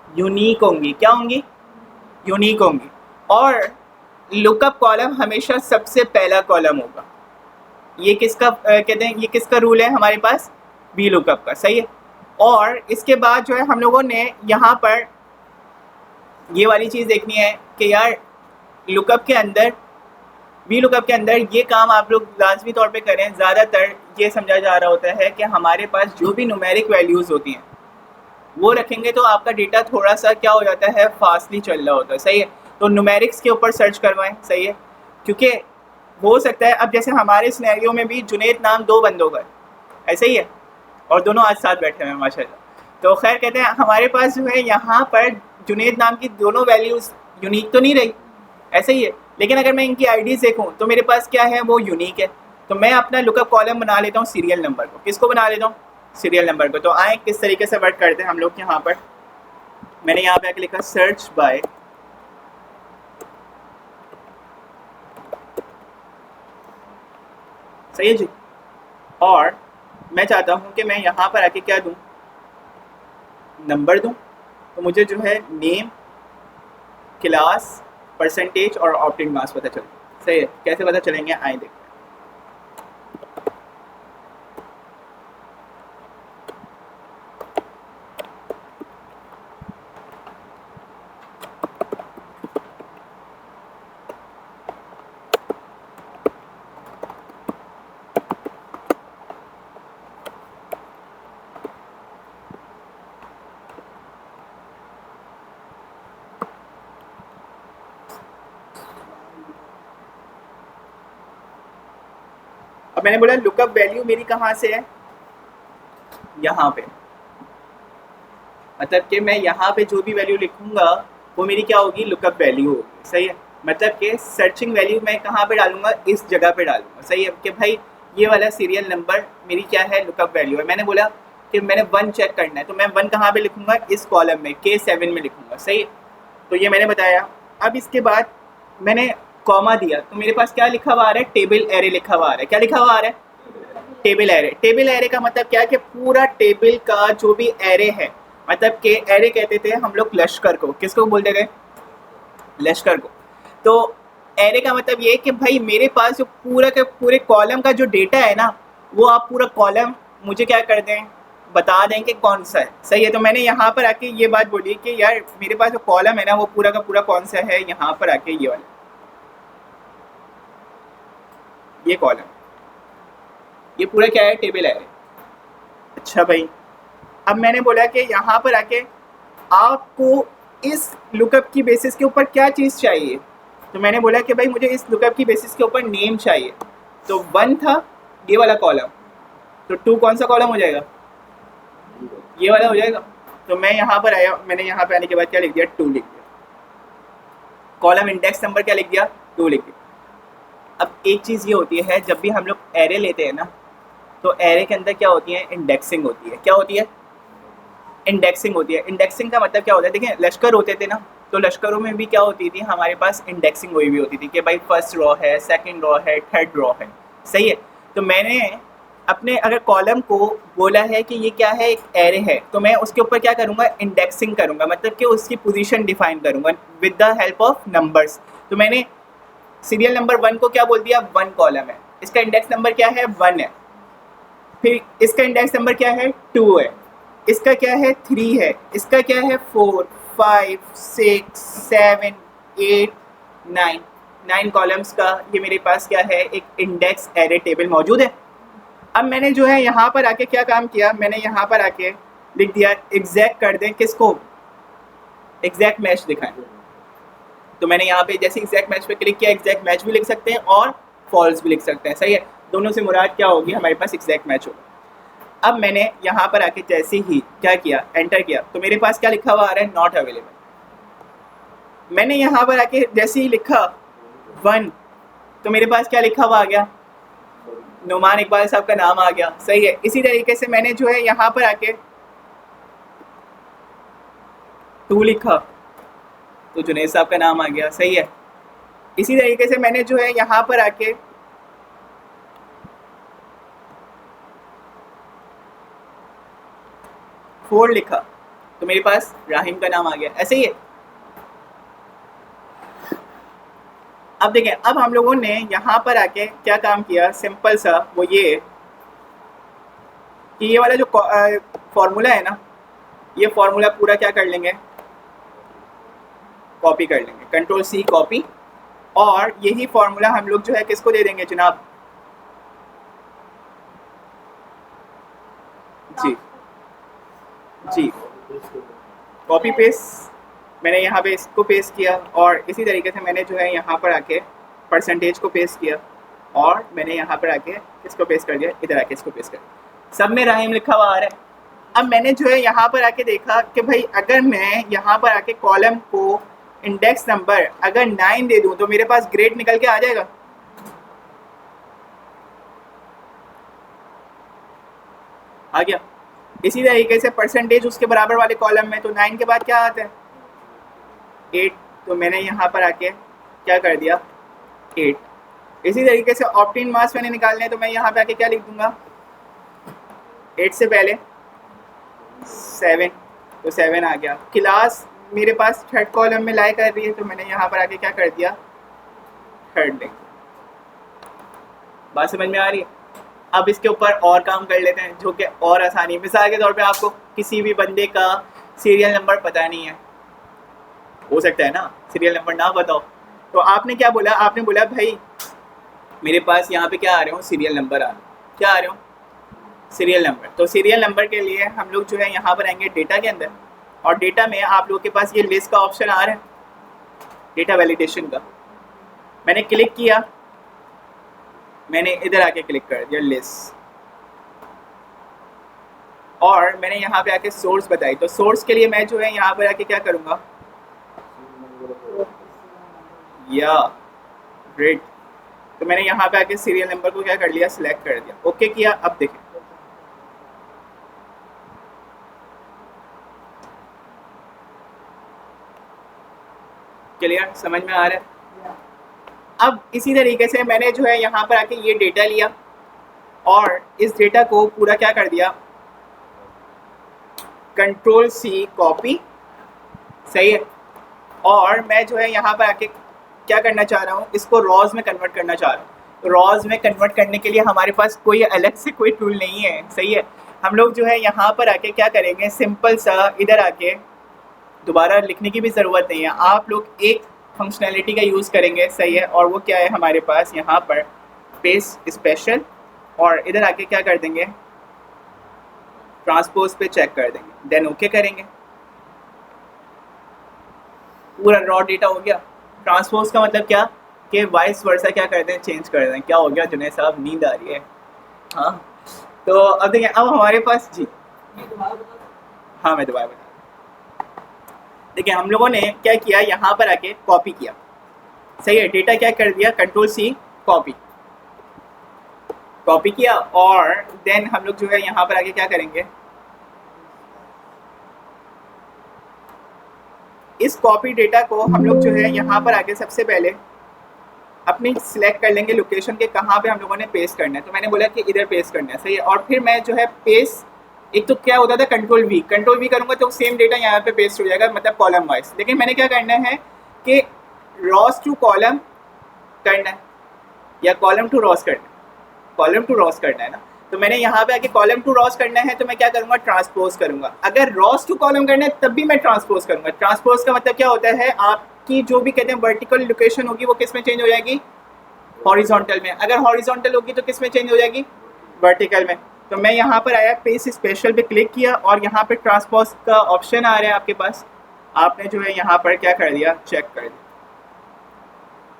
S1: यूनिक होंगी। क्या होंगी, यूनिक होंगी। और लुकअप कॉलम हमेशा सबसे पहला कॉलम होगा। ये किसका कहते हैं, ये किसका रूल है हमारे पास, वी लुकअप का, सही है। और इसके बाद जो है हम लोगों ने यहाँ पर ये वाली चीज़ देखनी है कि यार लुकअप के अंदर, वी लुकअप के अंदर ये काम आप लोग लाजमी तौर पे करें। ज़्यादातर ये समझा जा रहा होता है कि हमारे पास जो भी न्यूमेरिक वैल्यूज़ होती हैं वो रखेंगे तो आपका डेटा थोड़ा सा क्या हो जाता है, फास्टली चल रहा होता है, सही है। तो न्यूमेरिक्स के ऊपर सर्च करवाएं, सही है, क्योंकि हो सकता है अब जैसे हमारे सिनेरियो में भी जुनैद नाम 2 बंदों का ऐसे ही है और दोनों आज साथ बैठे हुए हैं माशाल्लाह। तो खैर कहते हैं हमारे पास जो है यहाँ पर जुनैद नाम की दोनों वैल्यूज़ यूनिक तो नहीं रही, ऐसे ही है, लेकिन अगर मैं इनकी आईडीज़ देखूँ तो मेरे पास क्या है, वो यूनिक है। तो मैं अपना लुकअप कॉलम बना लेता हूँ सीरियल नंबर को। किसको बना लेता हूँ, सीरियल नंबर को। तो आए किस तरीके से वर्क करते हैं हम लोग, यहाँ पर मैंने यहाँ पे आके लिखा सर्च बाय सही है जी। और मैं चाहता हूँ कि मैं यहाँ पर आके क्या दूँ, नंबर दूँ, तो मुझे जो है नेम, क्लास, परसेंटेज और ऑप्टेन मार्क्स पता चलता है। सही है, कैसे पता चलेंगे आए देखते हैं। अब मैंने बोला लुकअप वैल्यू मेरी कहाँ से है, यहाँ पे, मतलब कि मैं यहाँ पे जो भी वैल्यू लिखूंगा वो मेरी क्या होगी, लुकअप वैल्यू होगी। सही है, मतलब कि सर्चिंग वैल्यू मैं कहाँ पे डालूंगा, इस जगह पे डालूंगा। सही है कि भाई ये वाला सीरियल नंबर मेरी क्या है, लुकअप वैल्यू है। मैंने बोला कि मैंने 1 चेक करना है, तो मैं 1 कहाँ पे लिखूंगा, इस कॉलम में K7 में लिखूंगा। सही है, तो ये मैंने बताया। अब इसके बाद मैंने कॉमा दिया, तो मेरे पास क्या लिखा हुआ आ रहा है, टेबल एरे लिखा हुआ आ रहा है। क्या लिखा हुआ आ रहा है, टेबल एरे। टेबल एरे का मतलब क्या है कि पूरा टेबल का जो भी एरे है, मतलब कि एरे कहते थे हम लोग लश्कर को, किसको बोलते थे, लश्कर को। तो एरे का मतलब ये कि भाई मेरे पास जो पूरा के पूरे कॉलम का जो डेटा है ना, वो आप पूरा कॉलम मुझे क्या कर दें, बता दें कि कौन सा है। सही है, तो मैंने यहाँ पर आके ये बात बोली कि यार मेरे पास जो कॉलम है ना वो पूरा का पूरा कौन सा है, यहाँ पर आके ये वाला, ये कॉलम, ये पूरा क्या है, टेबल है। अच्छा भाई, अब मैंने बोला कि यहाँ पर आके आपको इस लुकअप की बेसिस के ऊपर क्या चीज़ चाहिए, तो मैंने बोला कि भाई मुझे इस लुकअप की बेसिस के ऊपर नेम चाहिए। तो 1 था ये वाला कॉलम, तो 2 कौन सा कॉलम हो जाएगा, ये वाला हो जाएगा। तो मैं यहाँ पर आया, मैंने यहाँ पे आने के बाद क्या लिख दिया, 2 लिख दिया। कॉलम इंडेक्स नंबर क्या लिख दिया, 2 लिख दिया। अब एक चीज़ ये होती है, जब भी हम लोग एरे लेते हैं ना, तो एरे के अंदर क्या होती है, इंडेक्सिंग होती है। क्या होती है, इंडेक्सिंग होती है। इंडेक्सिंग का मतलब क्या होता है, देखिए लश्कर होते थे ना, तो लश्करों में भी क्या होती थी, हमारे पास इंडेक्सिंग हुई भी होती थी कि भाई फर्स्ट रॉ है, सेकंड रॉ है, थर्ड रॉ है। सही है, तो मैंने अपने अगर कॉलम को बोला है कि ये क्या है, एक एरे है, तो मैं उसके ऊपर क्या करूँगा, इंडेक्सिंग करूँगा, मतलब कि उसकी पोजीशन डिफाइन करूँगा with the help of numbers. तो मैंने सीरियल नंबर 1 को क्या बोल दिया, 1 कॉलम है, इसका इंडेक्स नंबर क्या है, 1 है। फिर इसका इंडेक्स नंबर क्या है, 2 है। इसका क्या है, 3 है। इसका क्या है, 4, 5, 6, 7, 8, 9, 9 कॉलम्स का ये मेरे पास क्या है, एक इंडेक्स एरे टेबल मौजूद है। अब मैंने जो है यहाँ पर आके क्या काम किया, मैंने यहाँ पर आके लिख दिया एग्जैक्ट कर दें, किसको, एग्जैक्ट मैच दिखाएं। तो मैंने यहाँ पे जैसे एग्जैक्ट मैच पे क्लिक किया, एग्जैक्ट मैच भी लिख सकते हैं और फॉल्स भी लिख सकते हैं। सही है, दोनों से मुराद क्या होगी, हमारे पास एग्जैक्ट मैच होगा। अब मैंने यहाँ पर आके जैसे ही क्या किया, एंटर किया, तो मेरे पास क्या लिखा हुआ आ रहा है, नॉट अवेलेबल। मैंने यहाँ पर आके जैसे ही लिखा 1, तो मेरे पास क्या लिखा हुआ आ गया, नुमान इकबाल साहब का नाम आ गया। सही है, इसी तरीके से मैंने जो है यहाँ पर आके 2 लिखा, तो जुनैद साहब का नाम आ गया। सही है, इसी तरीके से मैंने जो है यहाँ पर आके 4 लिखा, तो मेरे पास राहिम का नाम आ गया। ऐसे ही है। अब देखें, अब हम लोगों ने यहाँ पर आके क्या काम किया, सिंपल सा, वो ये कि ये वाला जो फॉर्मूला है ना, ये फॉर्मूला पूरा क्या कर लेंगे, कॉपी कर लेंगे, Ctrl+C कॉपी, और यही फॉर्मूला हम लोग जो है किसको दे देंगे जनाब, जी जी, कॉपी पेस्ट। मैंने यहाँ पे इसको पेस्ट किया, और इसी तरीके से मैंने जो है यहाँ पर आके परसेंटेज को पेस्ट किया, और मैंने यहाँ पर आके किसको पेस्ट कर दिया, इधर आके इसको पेस्ट कर दिया। सब में राहिम लिखा हुआ आ रहा है। अब मैंने जो है यहाँ पर आके देखा कि भाई अगर मैं यहाँ पर आके कॉलम को इंडेक्स नंबर अगर 9 दे दूँ तो मेरे पास ग्रेड निकल के आ जाएगा। आ गया। इसी तरीके से परसेंटेज उसके बराबर वाले कॉलम में, तो 9 के बाद क्या आता है, 8, तो मैंने यहाँ पर आके क्या कर दिया, 8। इसी तरीके से ऑप्टेन मार्क्स मैंने निकालने हैं, तो मैं यहाँ पे आके क्या लिख दूंगा, 8 से पहले 7, तो 7 आ गया। क्लास मेरे पास थर्ड कॉलम में लाई कर रही है, तो मैंने यहाँ पर आके क्या कर दिया, थर्ड लिख। बात समझ में आ रही है? अब इसके ऊपर और काम कर लेते हैं जो कि और आसानी। मिसाल के तौर पे आपको किसी भी बंदे का सीरियल नंबर पता नहीं है, हो सकता है ना सीरियल नंबर ना बताओ, तो आपने क्या बोला, आपने बोला भाई मेरे पास यहाँ पे क्या आ रहे हो, सीरियल नंबर आ रहे हो। क्या आ रहे हो, सीरियल नंबर। तो सीरियल नंबर के लिए हम लोग जो है यहाँ पर आएंगे डेटा के अंदर, और डेटा में आप लोगों के पास ये लिस्ट का ऑप्शन आ रहा है, डेटा वैलिडेशन का। मैंने क्लिक किया, मैंने इधर आके क्लिक कर दिया लिस्ट, और मैंने यहाँ पे आके सोर्स बताई। तो सोर्स के लिए मैं जो है यहाँ पर आके क्या करूँगा, या ग्रेट, तो मैंने यहाँ पे आके सीरियल नंबर को क्या कर लिया, सिलेक्ट कर दिया, ओके किया। अब देखें क्लियर, समझ में आ रहा है? अब इसी तरीके से मैंने जो है यहाँ पर आके ये डेटा लिया, और इस डेटा को पूरा क्या कर दिया, कंट्रोल सी कॉपी, सही है। और मैं जो है यहाँ पर आके क्या करना चाह रहा हूँ, इसको रॉज में कन्वर्ट करना चाह रहा हूँ। तो रॉज में कन्वर्ट करने के लिए हमारे पास कोई अलग से कोई टूल नहीं है, सही है। हम लोग जो है यहाँ पर आके क्या करेंगे, सिंपल सा इधर आके दोबारा लिखने की भी ज़रूरत नहीं है, आप लोग एक फंक्शनैलिटी का यूज़ करेंगे, सही है। और वो क्या है हमारे पास यहाँ पर, पेस्ट स्पेशल, और इधर आके क्या कर देंगे, ट्रांसपोज पे चेक कर देंगे, देन ओके करेंगे। पूरा रॉ डेटा हो गया। ट्रांसपोज का मतलब क्या, कि वाइस वर्सा क्या कर दें, चेंज कर दें। क्या हो गया जुनैद साहब, नींद आ रही है? हाँ, तो अब देखिए, अब हमारे पास जी, हाँ मैं दोबारा बता। देखिए हम लोगों ने क्या किया, यहाँ पर आके कॉपी किया, सही है। डेटा क्या कर दिया, कंट्रोल सी कॉपी, कॉपी किया, और देन हम लोग जो है यहाँ पर आके क्या करेंगे, इस कॉपी डेटा को हम लोग जो है यहाँ पर आके सबसे पहले अपनी सिलेक्ट कर लेंगे लोकेशन के, कहाँ पे हम लोगों ने पेस्ट करना है। तो मैंने बोला कि इधर पेस्ट करना है, सही है। और फिर मैं जो है पेस्ट, एक तो क्या होता था कंट्रोल वी करूँगा तो सेम डेटा यहाँ पे पेस्ट हो जाएगा, मतलब कॉलम वाइज। लेकिन मैंने क्या करना है कि रॉस टू कॉलम करना है, या कॉलम टू रॉस करना है, कॉलम टू रॉस करना है ना। तो मैंने यहाँ पे आके कॉलम टू रॉस करना है, तो मैं क्या करूँगा, ट्रांसपोज करूँगा। अगर रॉस टू कॉलम करना है तब भी मैं ट्रांसपोज करूँगा। ट्रांसपोज का मतलब क्या होता है, आपकी जो भी कहते हैं वर्टिकल लोकेशन होगी वो किस में चेंज हो जाएगी, हॉरिजॉन्टल में। अगर हॉरिजॉन्टल होगी तो किस में चेंज हो जाएगी, वर्टिकल में। तो मैं यहाँ पर आया, पेस्ट स्पेशल पे क्लिक किया, और यहाँ पे ट्रांसपोज का ऑप्शन आ रहा है आपके पास, आपने जो है यहाँ पर क्या कर दिया, चेक कर दिया,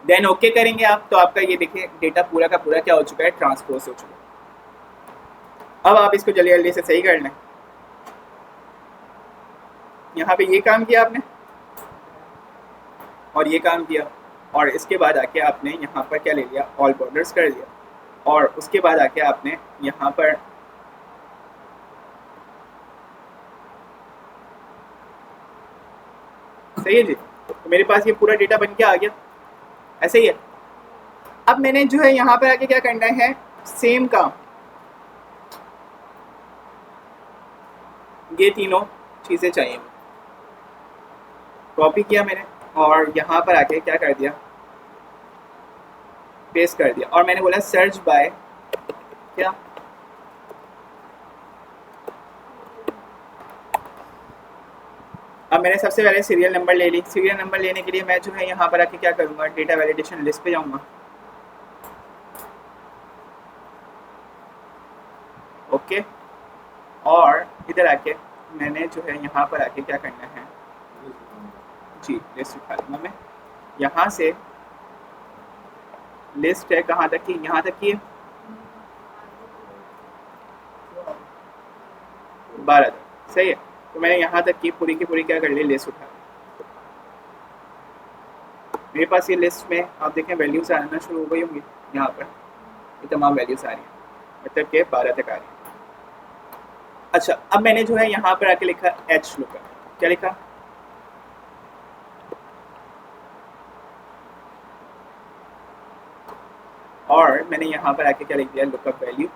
S1: देन ओके करेंगे आप। तो आपका ये देखिए डेटा पूरा का पूरा क्या हो चुका है, ट्रांसपोज हो चुका है। अब आप इसको जल्दी जल्दी से सही कर लें। यहाँ पे ये काम किया आपने, और ये काम किया, और इसके बाद आके आपने यहाँ पर क्या ले लिया, ऑल बॉर्डर्स कर दिया, और उसके बाद आके आपने यहाँ पर सही है जी। तो मेरे पास ये पूरा डेटा बन के आ गया, ऐसे ही है। अब मैंने जो है यहाँ पर आके क्या करना है, सेम काम, ये तीनों चीज़ें चाहिए। कॉपी किया मैंने, और यहाँ पर आके क्या कर दिया, पेस्ट कर दिया, और मैंने बोला सर्च बाय क्या, अब मैंने सबसे पहले सीरियल नंबर ले ली। सीरियल नंबर लेने के लिए मैं जो है यहाँ पर आके क्या करूँगा, डेटा वैलिडेशन लिस्ट पे जाऊँगा, ओके। और इधर आके मैंने जो है यहाँ पर आके क्या करना है जी, लिस्ट उठा लूँगा मैं। यहाँ से लिस्ट है कहाँ तक की, यहाँ तक की है 12 तक, सही है। तो मैंने यहाँ तक की पूरी क्या कर ली, लिस्ट उठा। मेरे पास ये लिस्ट में आप देखें वैल्यूज़ आना शुरू हो गई होंगी, यहाँ पर ये तमाम वैल्यूज़ आ रही हैं, मतलब के 12 तक आ रही हैं। अच्छा, अब मैंने जो है यहाँ पर आके लिखा एच लुकअप, क्या लिखा, और मैंने यहाँ पर आके क्या लिख दिया, लुकअप वैल्यू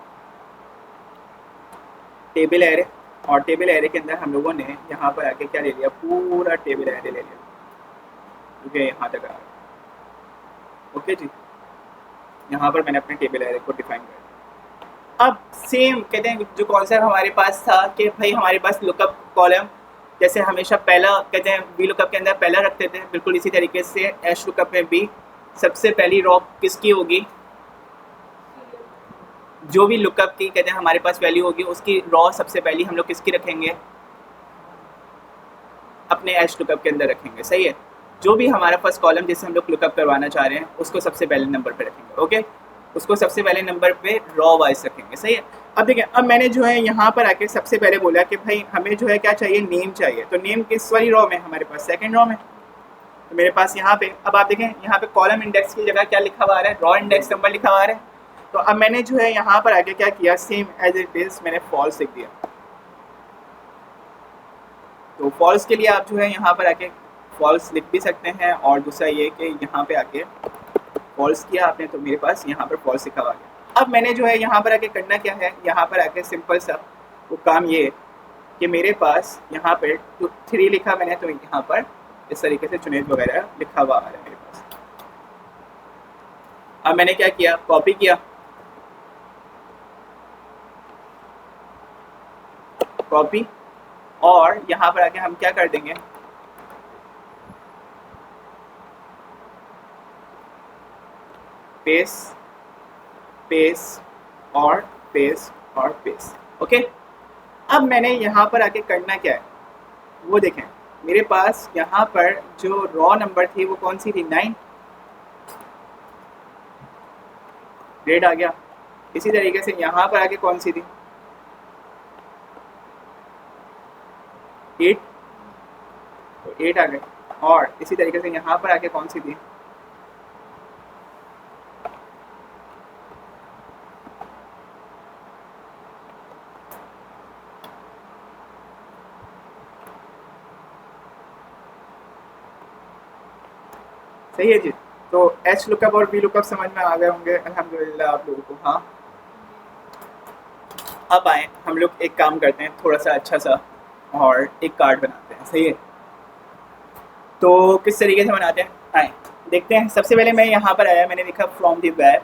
S1: टेबल एरे, और टेबल एरे के अंदर हम लोगों ने यहाँ पर आके क्या ले लिया, पूरा टेबल एरे ले लिया, ठीक है, यहाँ तक आ गया। ओके जी, यहाँ पर मैंने अपने टेबल एरे को डिफाइन कर दिया। अब सेम कहते हैं जो कॉन्सेप्ट हमारे पास था कि भाई हमारे पास लुकअप कॉलम जैसे हमेशा पहला कहते हैं वी लुकअप के अंदर पहला रखते थे, बिल्कुल इसी तरीके से एच लुकअप में भी सबसे पहली रॉ किसकी होगी, जो भी लुकअप की कहते हैं हमारे पास वैल्यू होगी उसकी रॉ सबसे पहली हम लोग किसकी रखेंगे, अपने एच लुकअप के अंदर रखेंगे। सही है, जो भी हमारा फर्स्ट कॉलम जिसे हम लोग लुकअप करवाना चाह रहे हैं उसको सबसे पहले नंबर पे रखेंगे। ओके, उसको सबसे पहले नंबर पे रॉ वाइज रखेंगे। सही है, अब देखिए अब मैंने जो है यहाँ पर आके सबसे पहले बोला कि भाई हमें जो है क्या चाहिए, नेम चाहिए। तो नेम किस वाली रॉ में, हमारे पास सेकंड रॉ में। तो मेरे पास यहाँ पे अब आप देखें यहाँ पे कॉलम इंडेक्स की जगह क्या लिखा हुआ आ रहा है, रॉ इंडेक्स नंबर लिखा हुआ आ रहा है। तो अब मैंने जो है यहाँ पर आके क्या किया, सेम एज इट इज मैंने फॉल्स लिख दिया। तो फॉल्स के लिए आप जो है यहाँ पर आके फॉल्स लिख भी सकते हैं, और दूसरा ये कि यहाँ पे आके फॉल्स किया आपने तो मेरे पास यहाँ पर फॉल्स लिखा हुआ गया। अब मैंने जो है यहाँ पर आके करना क्या है, यहाँ पर आके सिंपल सा वो काम ये है कि मेरे पास यहाँ पर 3 लिखा मैंने, तो यहाँ पर इस तरीके से जुनैद वगैरह लिखा हुआ आ रहा है मेरे पास। अब मैंने क्या किया, कॉपी किया, कॉपी, और यहाँ पर आके हम क्या कर देंगे, पेस्ट, पेस्ट और पेस्ट और पेस्ट। ओके, अब मैंने यहाँ पर आके करना क्या है वो देखें, मेरे पास यहाँ पर जो रॉ नंबर थी वो कौन सी थी, 9, ग्रेड आ गया। इसी तरीके से यहाँ पर आके कौन सी थी, 8, तो 8 आ गए। और इसी तरीके से यहाँ पर आके कौन सी थी, सही है जी। तो एच लुकअप और वी लुकअप समझ में आ गए होंगे अल्हम्दुलिल्लाह आप लोगों को। हाँ, अब आए हम लोग एक काम करते हैं, थोड़ा सा अच्छा सा और एक कार्ड बनाते हैं। सही है, तो किस तरीके से बनाते हैं आए देखते हैं। सबसे पहले मैं यहाँ पर आया, मैंने लिखा फ्रॉम द वेब,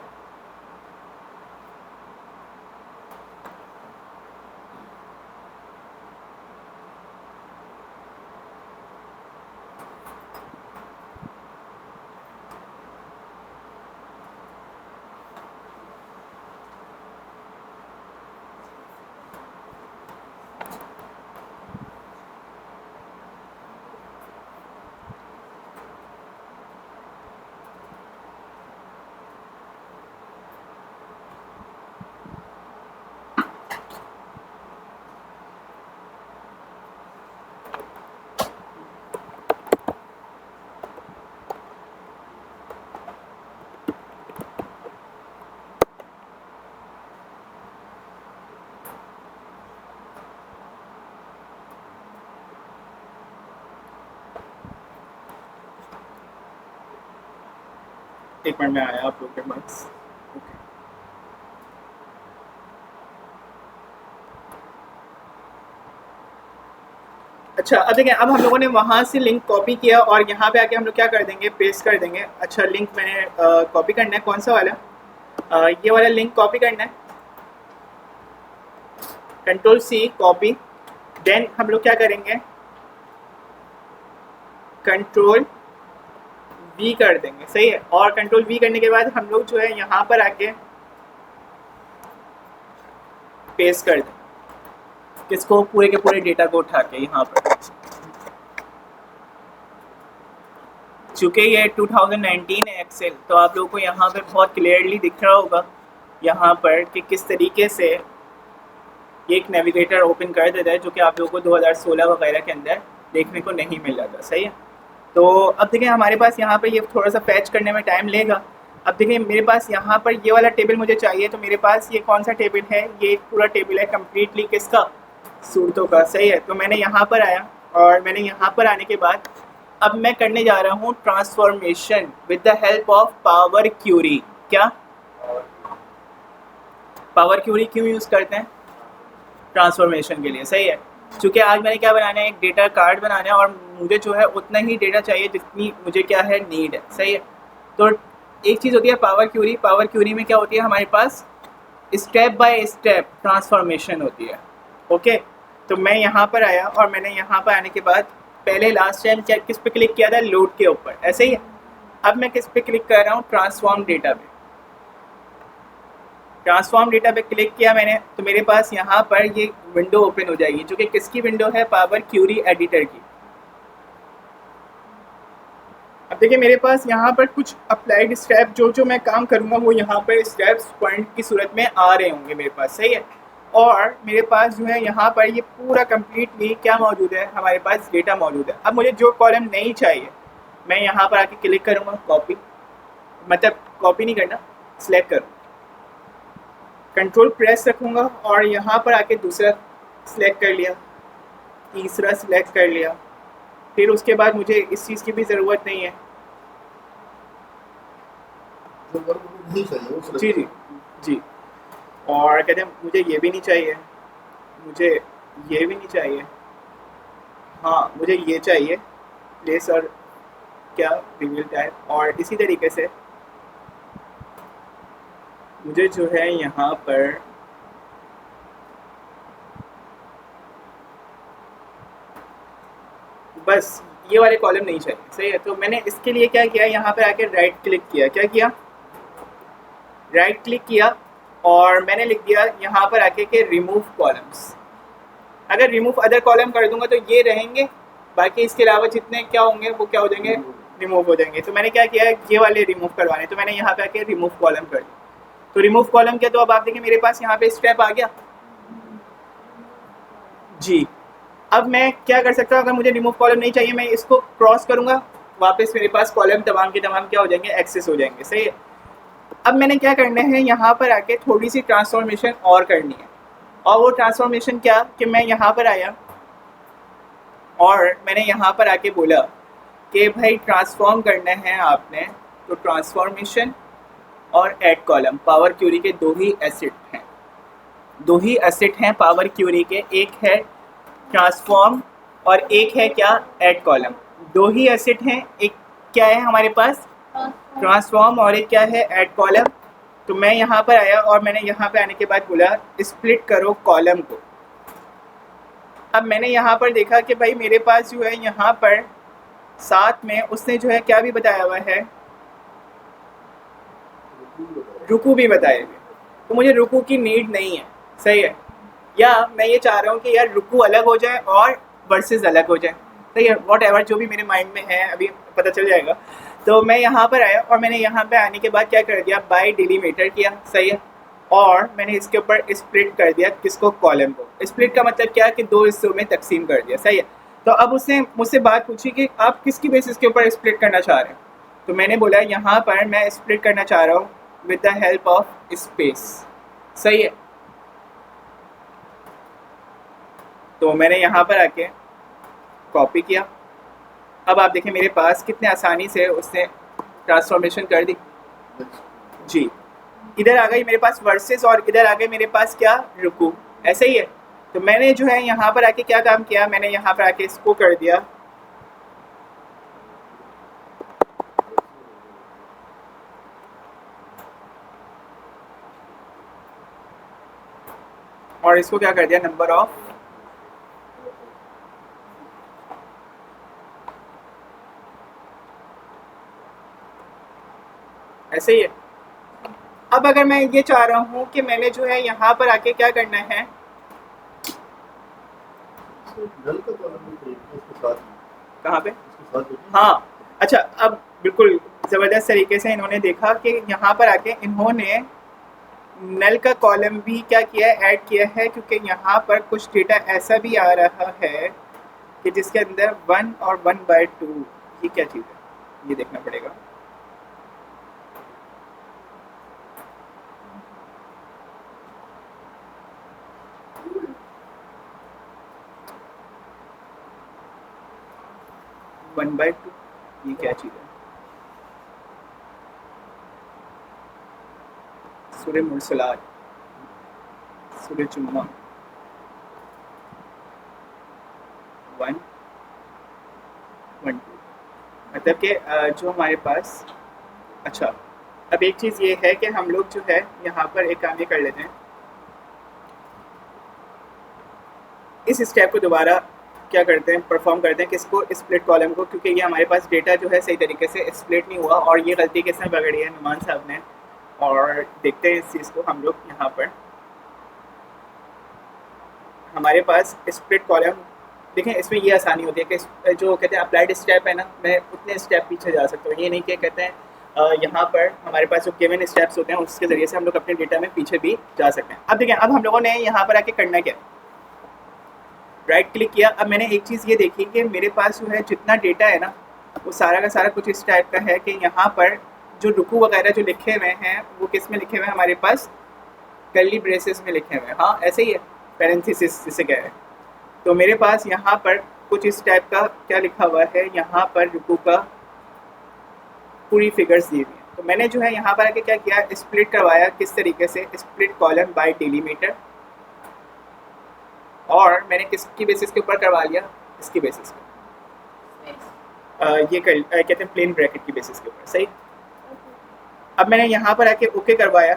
S1: एक मिनट में आया आप लोग के पास। अच्छा, अब देखें, अब हम लोगों ने वहाँ से लिंक कॉपी किया और यहाँ पे आके हम लोग क्या कर देंगे, पेस्ट कर देंगे। अच्छा, लिंक मैंने कॉपी करना है, कौन सा वाला, ये वाला लिंक कॉपी करना है, कंट्रोल सी कॉपी। देन हम लोग क्या करेंगे, कंट्रोल वी कर देंगे। सही है, और कंट्रोल वी करने के बाद हम लोग जो है यहाँ पर आके पेस्ट कर देंगे, किसको, पूरे के पूरे डेटा को उठा के यहाँ पर। चूँकि ये 2019 है एक्सेल, तो आप लोगों को यहाँ पर बहुत क्लियरली दिख रहा होगा यहाँ पर कि किस तरीके से ये एक नेविगेटर ओपन कर देता है, जो कि आप लोगों को 2016 वगैरह के अंदर देखने को नहीं मिल रहा था। सही है, तो अब देखिए हमारे पास यहाँ पर ये थोड़ा सा फैच करने में टाइम लेगा। अब देखिए मेरे पास यहाँ पर ये वाला टेबल मुझे चाहिए, तो मेरे पास ये कौन सा टेबल है, ये एक पूरा टेबल है कम्प्लीटली किसका, सूरतों का। सही है, तो मैंने यहाँ पर आया, और मैंने यहाँ पर आने के बाद अब मैं करने जा रहा हूँ transformation with the help of power query. क्या पावर क्यूरी क्यों यूज़ करते हैं, ट्रांसफॉर्मेशन के लिए। सही है, क्योंकि आज मैंने क्या बनाना है, एक डेटा कार्ड बनाना है और मुझे जो है उतना ही डेटा चाहिए जितनी मुझे क्या है नीड है, सही है। तो एक चीज़ होती है पावर क्यूरी में क्या होती है हमारे पास, स्टेप बाय स्टेप ट्रांसफॉर्मेशन होती है। ओके, तो मैं यहाँ पर आया और मैंने यहाँ पर आने के बाद पहले लास्ट टाइम क्या किस पे क्लिक किया था, लोड के ऊपर, ऐसे ही है। अब मैं किस पे क्लिक कर रहा हूँ, ट्रांसफॉर्म डेटा पे। ट्रांसफॉर्म डेटा पे क्लिक किया मैंने तो मेरे पास यहाँ पर ये विंडो ओपन हो जाएगी, जो कि किसकी विंडो है, पावर क्यूरी एडिटर की। अब देखिए मेरे पास यहाँ पर कुछ अप्लाइड स्टेप जो जो मैं काम करूँगा वो यहाँ पर स्टेप्स पॉइंट की सूरत में आ रहे होंगे मेरे पास, सही है। और मेरे पास जो है यहाँ पर ये पूरा कम्प्लीटली क्या मौजूद है, हमारे पास डेटा मौजूद है। अब मुझे जो कॉलम नहीं चाहिए मैं यहाँ पर आके क्लिक करूँगा, कॉपी, मतलब कॉपी नहीं करना, सिलेक्ट करूँ, कंट्रोल प्रेस रखूँगा और यहाँ पर आके दूसरा सिलेक्ट कर लिया, तीसरा सिलेक्ट कर लिया। फिर उसके बाद मुझे इस चीज़ की भी ज़रूरत नहीं है, जी जी जी। और कहते हैं मुझे ये भी नहीं चाहिए, मुझे ये भी नहीं चाहिए, हाँ मुझे ये चाहिए, प्लेस और क्या रिवील टाइप। और इसी तरीके से मुझे जो है यहाँ पर बस ये वाले कॉलम नहीं चाहिए, सही है। तो मैंने इसके लिए क्या किया, यहाँ पर आके राइट क्लिक किया, क्या किया, राइट क्लिक किया और मैंने लिख दिया यहाँ पर आके के रिमूव कॉलम्स। अगर रिमूव अदर कॉलम कर दूंगा तो ये रहेंगे, बाकी इसके अलावा जितने क्या होंगे वो क्या हो जाएंगे, रिमूव हो जाएंगे। तो मैंने क्या किया, ये वाले रिमूव करवाने, तो मैंने यहाँ पे आके रिमूव कॉलम कर दिया। तो रिमूव कॉलम किया तो अब आप देखिए मेरे पास यहाँ पे स्टेप आ गया जी। अब मैं क्या कर सकता हूँ, अगर मुझे रिमूव कॉलम नहीं चाहिए मैं इसको क्रॉस करूँगा, वापस मेरे पास कॉलम तमाम के तमाम क्या हो जाएंगे, एक्सेस हो जाएंगे, सही है। अब मैंने क्या करना है, यहाँ पर आके थोड़ी सी ट्रांसफॉर्मेशन और करनी है। और वो ट्रांसफॉर्मेशन क्या कि मैं यहाँ पर आया और मैंने यहाँ पर आके बोला कि भाई ट्रांसफॉर्म करना है आपने, तो ट्रांसफॉर्मेशन और ऐड कॉलम, पावर क्यूरी के दो ही एसेट हैं, दो ही एसेट हैं पावर क्यूरी के, एक है ट्रांसफॉर्म और एक है क्या, ऐड कॉलम। दो ही एसेट हैं, एक क्या है हमारे पास, ट्रांसफॉर्म, और एक क्या है, ऐड कॉलम। तो मैं यहाँ पर आया और मैंने यहाँ पे आने के बाद बोला स्प्लिट करो कॉलम को। अब मैंने यहाँ पर देखा कि भाई मेरे पास जो है यहाँ पर साथ में उसने जो है क्या भी बताया हुआ है, रुकू भी बताए हुए, तो मुझे रुकू की नीड नहीं है, सही है। या मैं ये चाह रहा हूँ कि यार रुकू अलग हो जाए और वर्सेस अलग हो जाए, सही है, वॉट एवर जो भी मेरे माइंड में है अभी पता चल जाएगा। तो मैं यहाँ पर आया और मैंने यहाँ पे आने के बाद क्या कर दिया, बाय डिलीमीटर किया, सही है। और मैंने इसके ऊपर स्प्लिट कर दिया, किसको, कॉलम को। स्प्लिट का मतलब क्या कि दो हिस्सों में तकसीम कर दिया, सही है। तो अब उसने मुझसे बात पूछी कि आप किसकी बेसिस के ऊपर स्प्लिट करना चाह रहे हैं, तो मैंने बोला यहाँ पर मैं स्प्लिट करना चाह रहा हूँ with the help of space, सही है। तो मैंने यहाँ पर आके कॉपी किया। अब आप देखें मेरे पास कितने आसानी से उसने ट्रांसफॉर्मेशन कर दी जी। इधर आ गई मेरे पास वर्सेस और इधर आ गए मेरे पास क्या, रुकू, ऐसे ही है। तो मैंने जो है यहाँ पर आके क्या काम किया, मैंने यहाँ पर आके इसको कर दिया और इसको क्या कर दिया, नंबर ऑफ, ऐसे ही है। अब अगर मैं ये चाह रहा हूँ कि मैंने जो है यहाँ पर आके क्या करना है, कहाँ पे, हाँ अच्छा, अब बिल्कुल ज़बरदस्त तरीके से इन्होंने देखा कि यहाँ पर आके इन्होंने नल का कॉलम भी क्या किया है, ऐड किया है, क्योंकि यहाँ पर कुछ डेटा ऐसा भी आ रहा है कि जिसके अंदर 1 और 1/2, ये क्या चीज़ है, ये देखना पड़ेगा। वन बाई टू, ये क्या चीज़ है, सूर्य मुरसलात, सूर्य जुम्मा, 1 1 2, मतलब कि जो हमारे पास, अच्छा अब एक चीज़ ये है कि हम लोग जो है यहाँ पर एक काम ये कर लेते हैं, इस स्टेप को दोबारा क्या करते हैं, परफॉर्म करते हैं किसको, स्प्लिट कॉलम को, क्योंकि ये हमारे पास डेटा जो है सही तरीके से स्प्लिट नहीं हुआ और ये गलती किसने पकड़ी है, नुमान साहब ने। और देखते हैं इस चीज़ को हम लोग यहाँ पर, हमारे पास स्प्लिट कॉलम देखें, इसमें ये आसानी होती है कि जो कहते हैं अप्लाइड स्टेप है ना, मैं उतने स्टेप पीछे जा सकता हूँ, ये नहीं कि कहते हैं यहाँ पर हमारे पास जो गिवन स्टेप्स होते हैं उसके ज़रिए से हम लोग अपने डेटा में पीछे भी जा सकते हैं। अब देखें, अब हम लोगों ने यहाँ पर आके करना क्या, राइट क्लिक किया। अब मैंने एक चीज़ ये देखी कि मेरे पास जो है जितना डेटा है ना वो सारा का सारा कुछ इस टाइप का है कि यहाँ पर जो रुकू वगैरह जो लिखे हुए हैं वो किस में लिखे हुए हैं, हमारे पास कर्ली ब्रेसेस में लिखे हुए हैं, हाँ ऐसे ही है, पैरेंथेसिस जिसे कह रहे हैं। तो मेरे पास यहाँ पर कुछ इस टाइप का क्या लिखा हुआ है, यहाँ पर रुकू का पूरी फिगर्स दी हुई है। तो मैंने जो है यहाँ पर आके क्या किया, स्प्लिट करवाया, किस तरीके से, स्प्लिट कॉलम बाय डेलीमीटर, और मैंने किसकी बेसिस के ऊपर करवा लिया, इसकी बेसिस पे, ये कहते हैं प्लेन ब्रैकेट की बेसिस के ऊपर, सही। अब मैंने यहाँ पर आके ओके करवाया,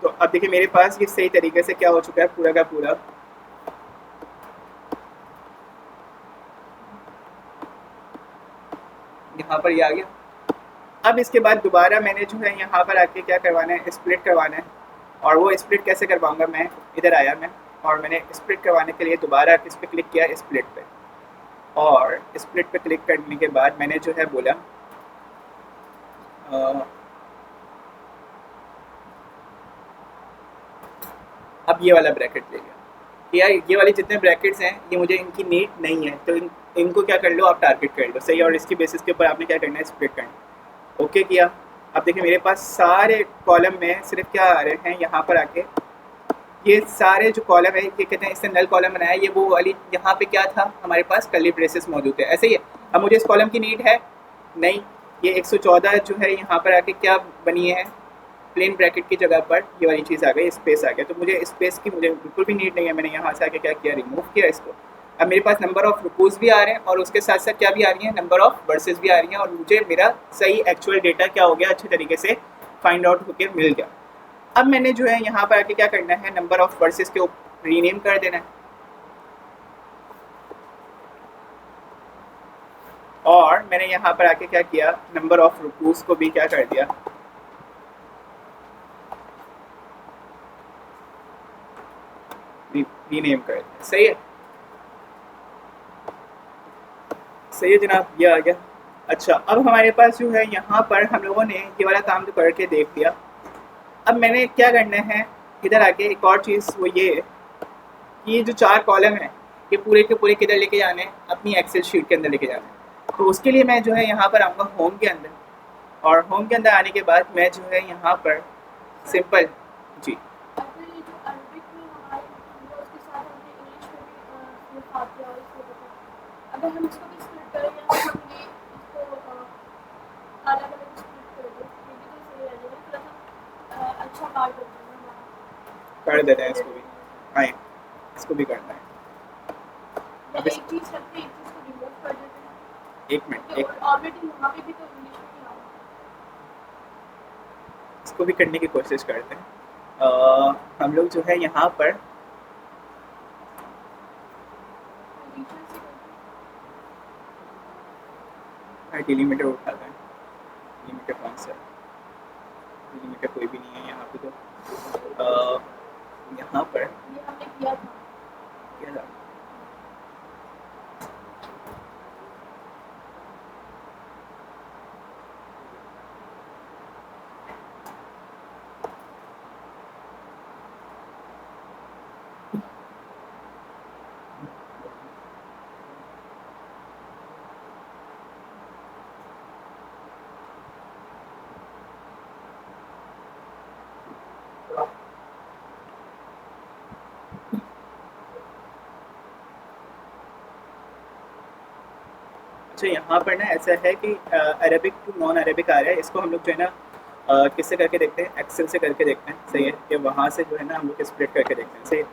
S1: तो अब देखिए मेरे पास ये सही तरीके से क्या हो चुका है, पूरा का पूरा यहाँ पर ये आ गया। अब इसके बाद दोबारा मैंने जो है यहाँ पर आके क्या करवाना है, स्प्लिट करवाना है, और वो स्प्लिट कैसे करवाऊंगा, मैं इधर आया मैं, और मैंने स्प्लिट करवाने के लिए दोबारा किस पे क्लिक किया, स्प्लिट पे, और स्प्लिट पे क्लिक करने के बाद मैंने जो है बोला अब ये वाला ब्रैकेट ले लिया कि यार ये वाली जितने ब्रैकेट्स हैं ये मुझे इनकी नीड नहीं है, तो इनको क्या कर लो आप, टारगेट कर लो, सही। और इसकी बेसिस के ऊपर आपने क्या करना है, स्प्लिट करना है, ओके किया। अब देखिए मेरे पास सारे कॉलम में सिर्फ क्या आ रहे हैं, यहाँ पर आके ये सारे जो कॉलम है, ये कहते हैं इससे नल कॉलम बनाया, ये वो वाली यहाँ पे क्या था, हमारे पास कर्ली ब्रेसेस मौजूद है, ऐसे ही है। अब मुझे इस कॉलम की नीड है नहीं, ये 114 जो है यहाँ पर आके क्या बनी है, प्लेन ब्रैकेट की जगह पर ये वाली चीज़ आ गई, स्पेस आ गया, तो मुझे स्पेस की मुझे बिल्कुल भी नीड नहीं है। मैंने यहाँ से आके क्या किया, रिमूव किया इसको। अब मेरे पास नंबर ऑफ रुकूज़ भी आ रहे हैं और उसके साथ साथ क्या भी आ रही हैं, नंबर ऑफ वर्सेस भी आ रही हैं, और मुझे मेरा सही एक्चुअल डेटा क्या हो गया, अच्छे तरीके से फाइंड आउट होकर मिल गया। अब मैंने जो है यहाँ पर आके क्या करना है, नंबर ऑफ वर्सेस के ऊपर रीनेम कर देना है, और मैंने यहाँ पर आके क्या किया, नंबर ऑफ रुकूज़ को भी क्या कर दिया, रीनेम कर दिया, सही है, सही है जनाब, ये आ गया। अच्छा, अब हमारे पास जो है यहाँ पर हम लोगों ने ये वाला काम तो करके देख लिया। अब मैंने क्या करना है, इधर आके एक और चीज़ वो ये है कि ये जो 4 कॉलम है ये पूरे के पूरे किधर लेके जाने हैं, अपनी एक्सेल शीट के अंदर लेके जाना है। तो उसके लिए मैं जो है यहाँ पर आऊँगा होम के अंदर, और होम के अंदर आने के बाद मैं जो है यहाँ पर सिंपल जी
S2: अगर हम इसको भी स्प्लिट करें या हम ये इसको अलग अलग स्प्लिट कर दें, ये भी तो सही रहेगा, थोड़ा सा अच्छा पार्ट हो जाएगा,
S1: कर देते हैं इसको भी, हाँ इसको भी करना है।
S2: अब एक चीज़ करते हैं, एक चीज़ को रिमूव कर देते हैं,
S1: एक मिनट, एक
S2: ऑलरेडी वहाँ पे भी तो इंग्लिश में ही आ रहा है,
S1: इसको भी करने की कोशिश करते हैं। हम लोग जो है यहाँ पर डिलीमीटर उठाते हैं, डिलीमीटर कौन सा है, डिलीमीटर कोई भी नहीं है यहाँ पे, तो यहाँ पर
S2: ये हमने किया था,
S1: क्या था, अच्छा यहाँ पर ना ऐसा है कि अरेबिक टू नॉन अरेबिक आ रहा है, इसको हम लोग जो है ना किससे करके देखते हैं, एक्सेल से करके देखते हैं, सही है, कि वहाँ से जो है ना हम लोग स्प्लिट करके देखते हैं, सही है।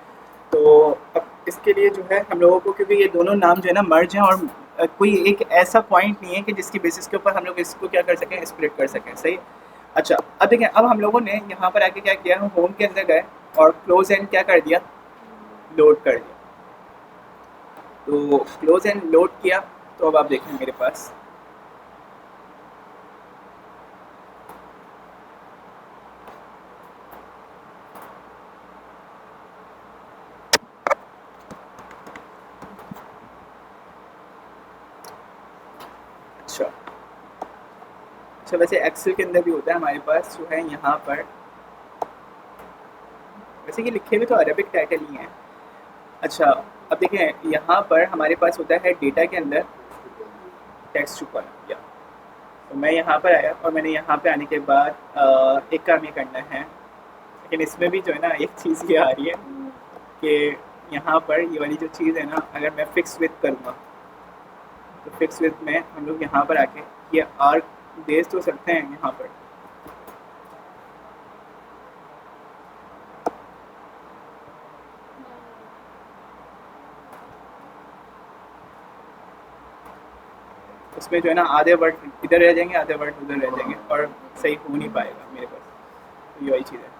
S1: तो अब इसके लिए जो है हम लोगों को, क्योंकि ये दोनों नाम जो है ना मर्ज हैं और कोई एक ऐसा पॉइंट नहीं है कि जिसकी बेसिस के ऊपर हम लोग इसको क्या कर सकें, स्प्लिट कर सकें। सही। अच्छा, अब देखें, अब हम लोगों ने यहाँ पर आके क्या किया, होम के अंदर गए और क्लोज एंड क्या कर दिया, लोड कर दिया। तो क्लोज एंड लोड किया, तो अब आप देखें मेरे पास अच्छा अच्छा वैसे एक्सेल के अंदर भी होता है हमारे पास जो है यहाँ पर, वैसे ये लिखे हुए तो अरेबिक टाइटल ही हैं। अच्छा, अब देखें यहाँ पर हमारे पास होता है डेटा के अंदर टेक्स्ट टू कॉलम, या तो मैं यहाँ पर आया और मैंने यहाँ पे आने के बाद एक काम ये करना है, लेकिन इसमें भी जो है ना एक चीज़ ये आ रही है कि यहाँ पर ये वाली जो चीज़ है ना, अगर मैं फिक्स विथ करूँगा तो फिक्स विथ में हम लोग यहाँ पर आके ये आर्क दे तो सकते हैं यहाँ पर, उसमें जो है ना आधे वर्ड इधर रह जाएंगे, आधे वर्ड उधर रह जाएंगे और सही हो नहीं पाएगा मेरे पास। तो ये वाली चीज़ है।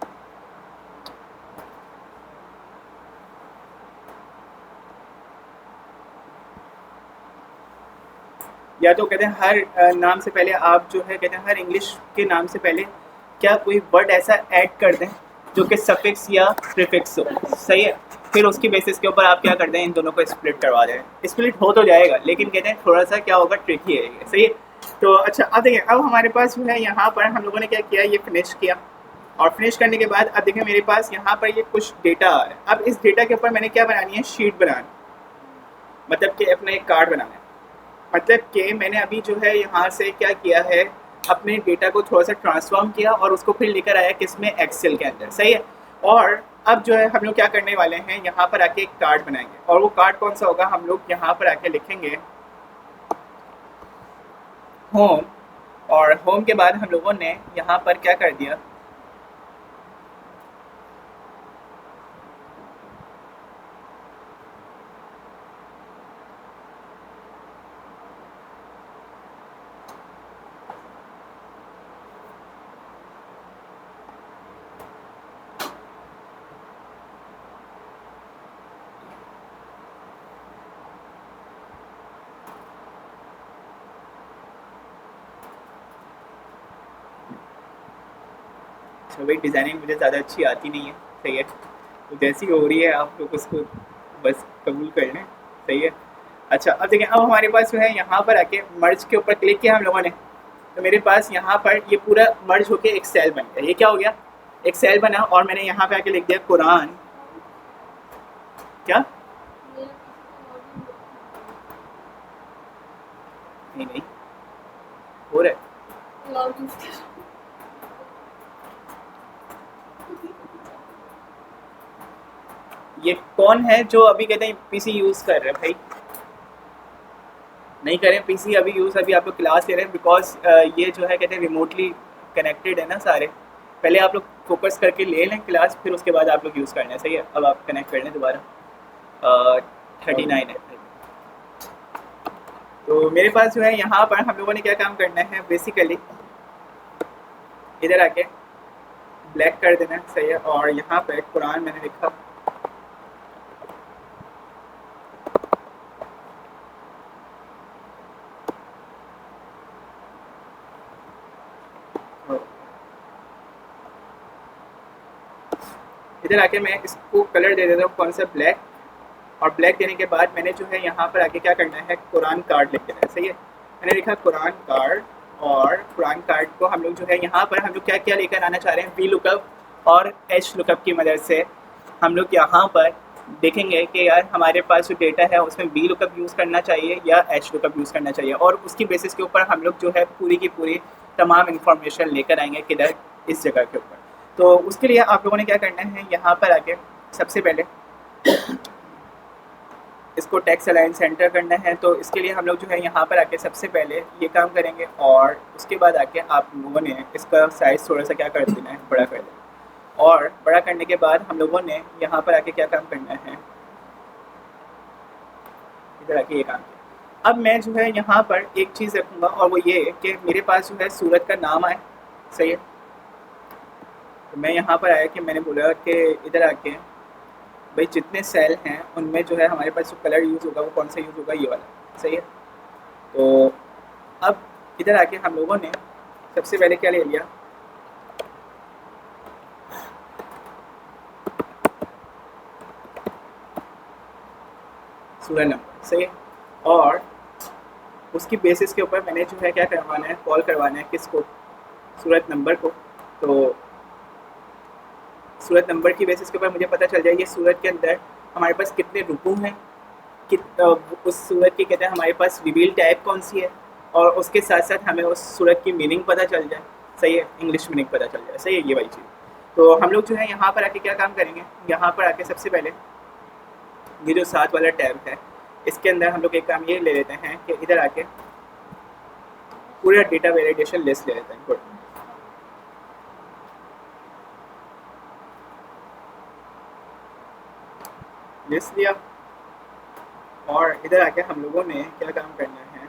S1: या तो कहते हैं हर नाम से पहले आप जो है कहते हैं हर इंग्लिश के नाम से पहले क्या कोई वर्ड ऐसा ऐड कर दें जो कि सफिक्स या प्रीफिक्स हो। सही है। फिर उसकी बेसिस के ऊपर आप क्या कर दें, इन दोनों को स्प्लिट करवा दें। स्प्लिट हो तो जाएगा, लेकिन कहते हैं थोड़ा सा क्या होगा, ट्रिकी है ये। सही है। तो अच्छा, अब देखिए, अब हमारे पास जो है यहाँ पर हम लोगों ने क्या किया, ये फिनिश किया और फिनिश करने के बाद अब देखें मेरे पास यहाँ पर ये कुछ डेटा आ रहा है। अब इस डेटा के ऊपर मैंने क्या बनानी है, शीट बनानी, मतलब कि अपना एक कार्ड बनाना है। मतलब कि मैंने अभी जो है यहाँ से क्या किया है, अपने डेटा को थोड़ा सा ट्रांसफॉर्म किया और उसको फिर लेकर आया किसमें, एक्सेल के अंदर। सही है। और अब जो है हम लोग क्या करने वाले हैं, यहाँ पर आके एक कार्ड बनाएंगे और वो कार्ड कौन सा होगा, हम लोग यहाँ पर आके लिखेंगे होम, और होम के बाद हम लोगों ने यहाँ पर क्या कर दिया, अच्छा भाई डिज़ाइनिंग मुझे ज़्यादा अच्छी आती नहीं है। सही है। तो जैसी हो रही है आप लोग उसको बस कबूल कर लें। सही है। अच्छा, अब देखिए, अब हमारे पास जो है यहाँ पर आके मर्ज के ऊपर क्लिक किया हम लोगों ने, तो मेरे पास यहाँ पर ये पूरा मर्ज होके एक सेल बन गया। ये क्या हो गया, एक सेल बना और मैंने यहाँ पे आके लिख दिया कुरान। क्या, नहीं नहीं हो रहा है। ये कौन है जो अभी कहते हैं पीसी यूज़ कर रहे हैं भाई, नहीं करें पीसी अभी यूज़, अभी आप लोग क्लास ले रहे हैं, बिकॉज ये जो है कहते हैं रिमोटली कनेक्टेड है ना सारे। पहले आप लोग फोकस करके ले लें क्लास, फिर उसके बाद आप लोग यूज़ करना है। सही है। अब आप कनेक्ट कर लें दोबारा। 39 है। तो मेरे पास जो है यहाँ पर हम लोगों ने क्या काम करना है, बेसिकली इधर आके ब्लैक कर देना है। सही है। और यहाँ पे कुरान मैंने लिखा, इधर आके मैं इसको कलर दे देता हूँ कौन सा, ब्लैक। और ब्लैक देने के बाद मैंने जो है यहाँ पर आके क्या करना है, कुरान कार्ड लिख देना है। सही है। मैंने लिखा कुरान कार्ड, और कुरान कार्ड को हम लोग जो है यहाँ पर हम लोग क्या क्या लेकर आना चाह रहे हैं, वी लुकअप और एच लुकअप की मदद से हम लोग यहाँ पर देखेंगे कि यार हमारे पास जो डेटा है उसमें वी लुकअप यूज़ करना चाहिए या एच लुकअप यूज़ करना चाहिए, और उसकी बेसिस के ऊपर हम लोग जो है पूरी की पूरी तमाम इंफॉर्मेशन लेकर आएंगे किधर, इस जगह के ऊपर। तो उसके लिए आप लोगों ने क्या करना है, यहाँ पर आके सबसे पहले इसको टेक्स्ट अलाइन सेंटर करना है। तो इसके लिए हम लोग जो है यहाँ पर आके सबसे पहले ये काम करेंगे, और उसके बाद आके आप लोगों ने इसका साइज़ थोड़ा सा क्या कर देना है, बड़ा कर देना। और बड़ा करने के बाद हम लोगों ने यहाँ पर आके क्या काम करना है, इधर आके ये काम किया। अब मैं जो है यहाँ पर एक चीज़ रखूँगा और वो ये है कि मेरे पास जो है सूरत का नाम आए, सही है। तो मैं यहाँ पर आया कि मैंने बोला कि इधर आके भाई जितने सेल हैं उनमें जो है हमारे पास जो कलर यूज़ होगा वो कौन सा यूज़ होगा, ये वाला, सही है। तो अब इधर आके हम लोगों ने सबसे पहले क्या ले लिया, सूरत नंबर, सही है। और उसकी बेसिस के ऊपर मैंने जो है क्या करवाना है, कॉल करवाना है किसको, सूरत नंबर को। तो सूरत नंबर की बेसिस के ऊपर मुझे पता चल जाए ये सूरत के अंदर हमारे पास कितने रुकू हैं, उस सूरत की कहते हैं हमारे पास रिवील टाइप कौन सी है, और उसके साथ साथ हमें उस सूरत की मीनिंग पता चल जाए, सही है, इंग्लिश मीनिंग पता चल जाए, सही है, ये वाली चीज़। तो हम लोग जो है यहाँ पर आके क्या काम करेंगे, यहाँ पर आके सबसे पहले ये जो साथ वाला टैब है इसके अंदर हम लोग एक काम ये ले लेते हैं कि इधर आके पूरा डेटा वैलिडेशन लिस्ट ले लेते हैं। गुड, लिस्ट लिया और इधर आके हम लोगों ने क्या काम करना है,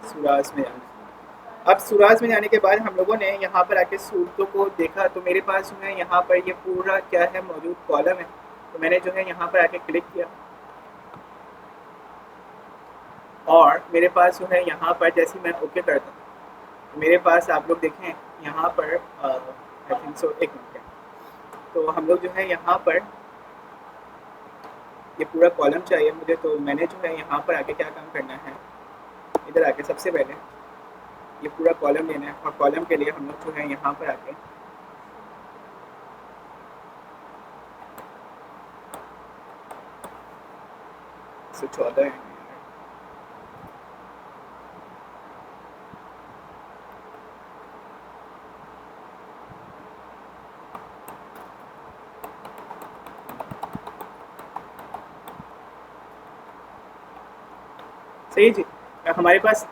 S1: सूराज में जाना। अब सूराज में जाने के बाद हम लोगों ने यहाँ पर आके सूरतों को देखा, तो मेरे पास जो है यहाँ पर ये पूरा क्या है मौजूद कॉलम है। तो मैंने जो है यहाँ पर आके क्लिक किया और मेरे पास जो है यहाँ पर जैसे मैं ओके करता हूँ तो मेरे पास आप लोग देखें यहाँ पर आई थिंक सो, एक मिनट, तो हम लोग जो है यहाँ पर ये पूरा कॉलम चाहिए मुझे। तो मैंने जो है यहाँ पर आके क्या काम करना है, इधर आके सबसे पहले ये पूरा कॉलम लेना है और कॉलम के लिए हम लोग जो है यहाँ पर आके 114 है। सही जी, हमारे पास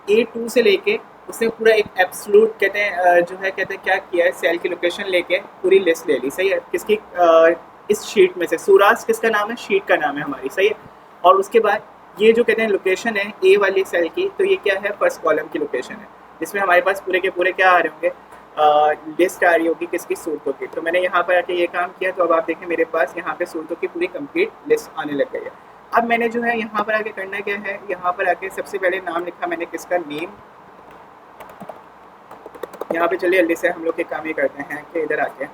S1: A2 से लेके उसने पूरा एक एब्सोल्यूट कहते हैं जो है कहते हैं क्या किया है, सेल की लोकेशन लेके पूरी लिस्ट ले ली, सही है। किसकी इस शीट में से सूराज किसका नाम है, शीट का नाम है हमारी, सही है। और उसके बाद ये जो कहते हैं लोकेशन है ए वाली सेल की, तो ये क्या है, फर्स्ट कॉलम की लोकेशन है जिसमें हमारे पास पूरे के पूरे क्या आ रहे होंगे, लिस्ट आ रही होगी किसकी, सूरतों की। तो मैंने यहाँ पर आके ये काम किया, तो अब आप देखें मेरे पास यहाँ पे सूरतों की पूरी कंप्लीट लिस्ट आने लग गई है। अब मैंने जो है यहाँ पर आके करना क्या है, यहाँ पर आके सबसे पहले नाम लिखा मैंने किसका, नेम। यहाँ पे चलिए जल्दी से हम लोग एक काम ये करते हैं कि इधर आके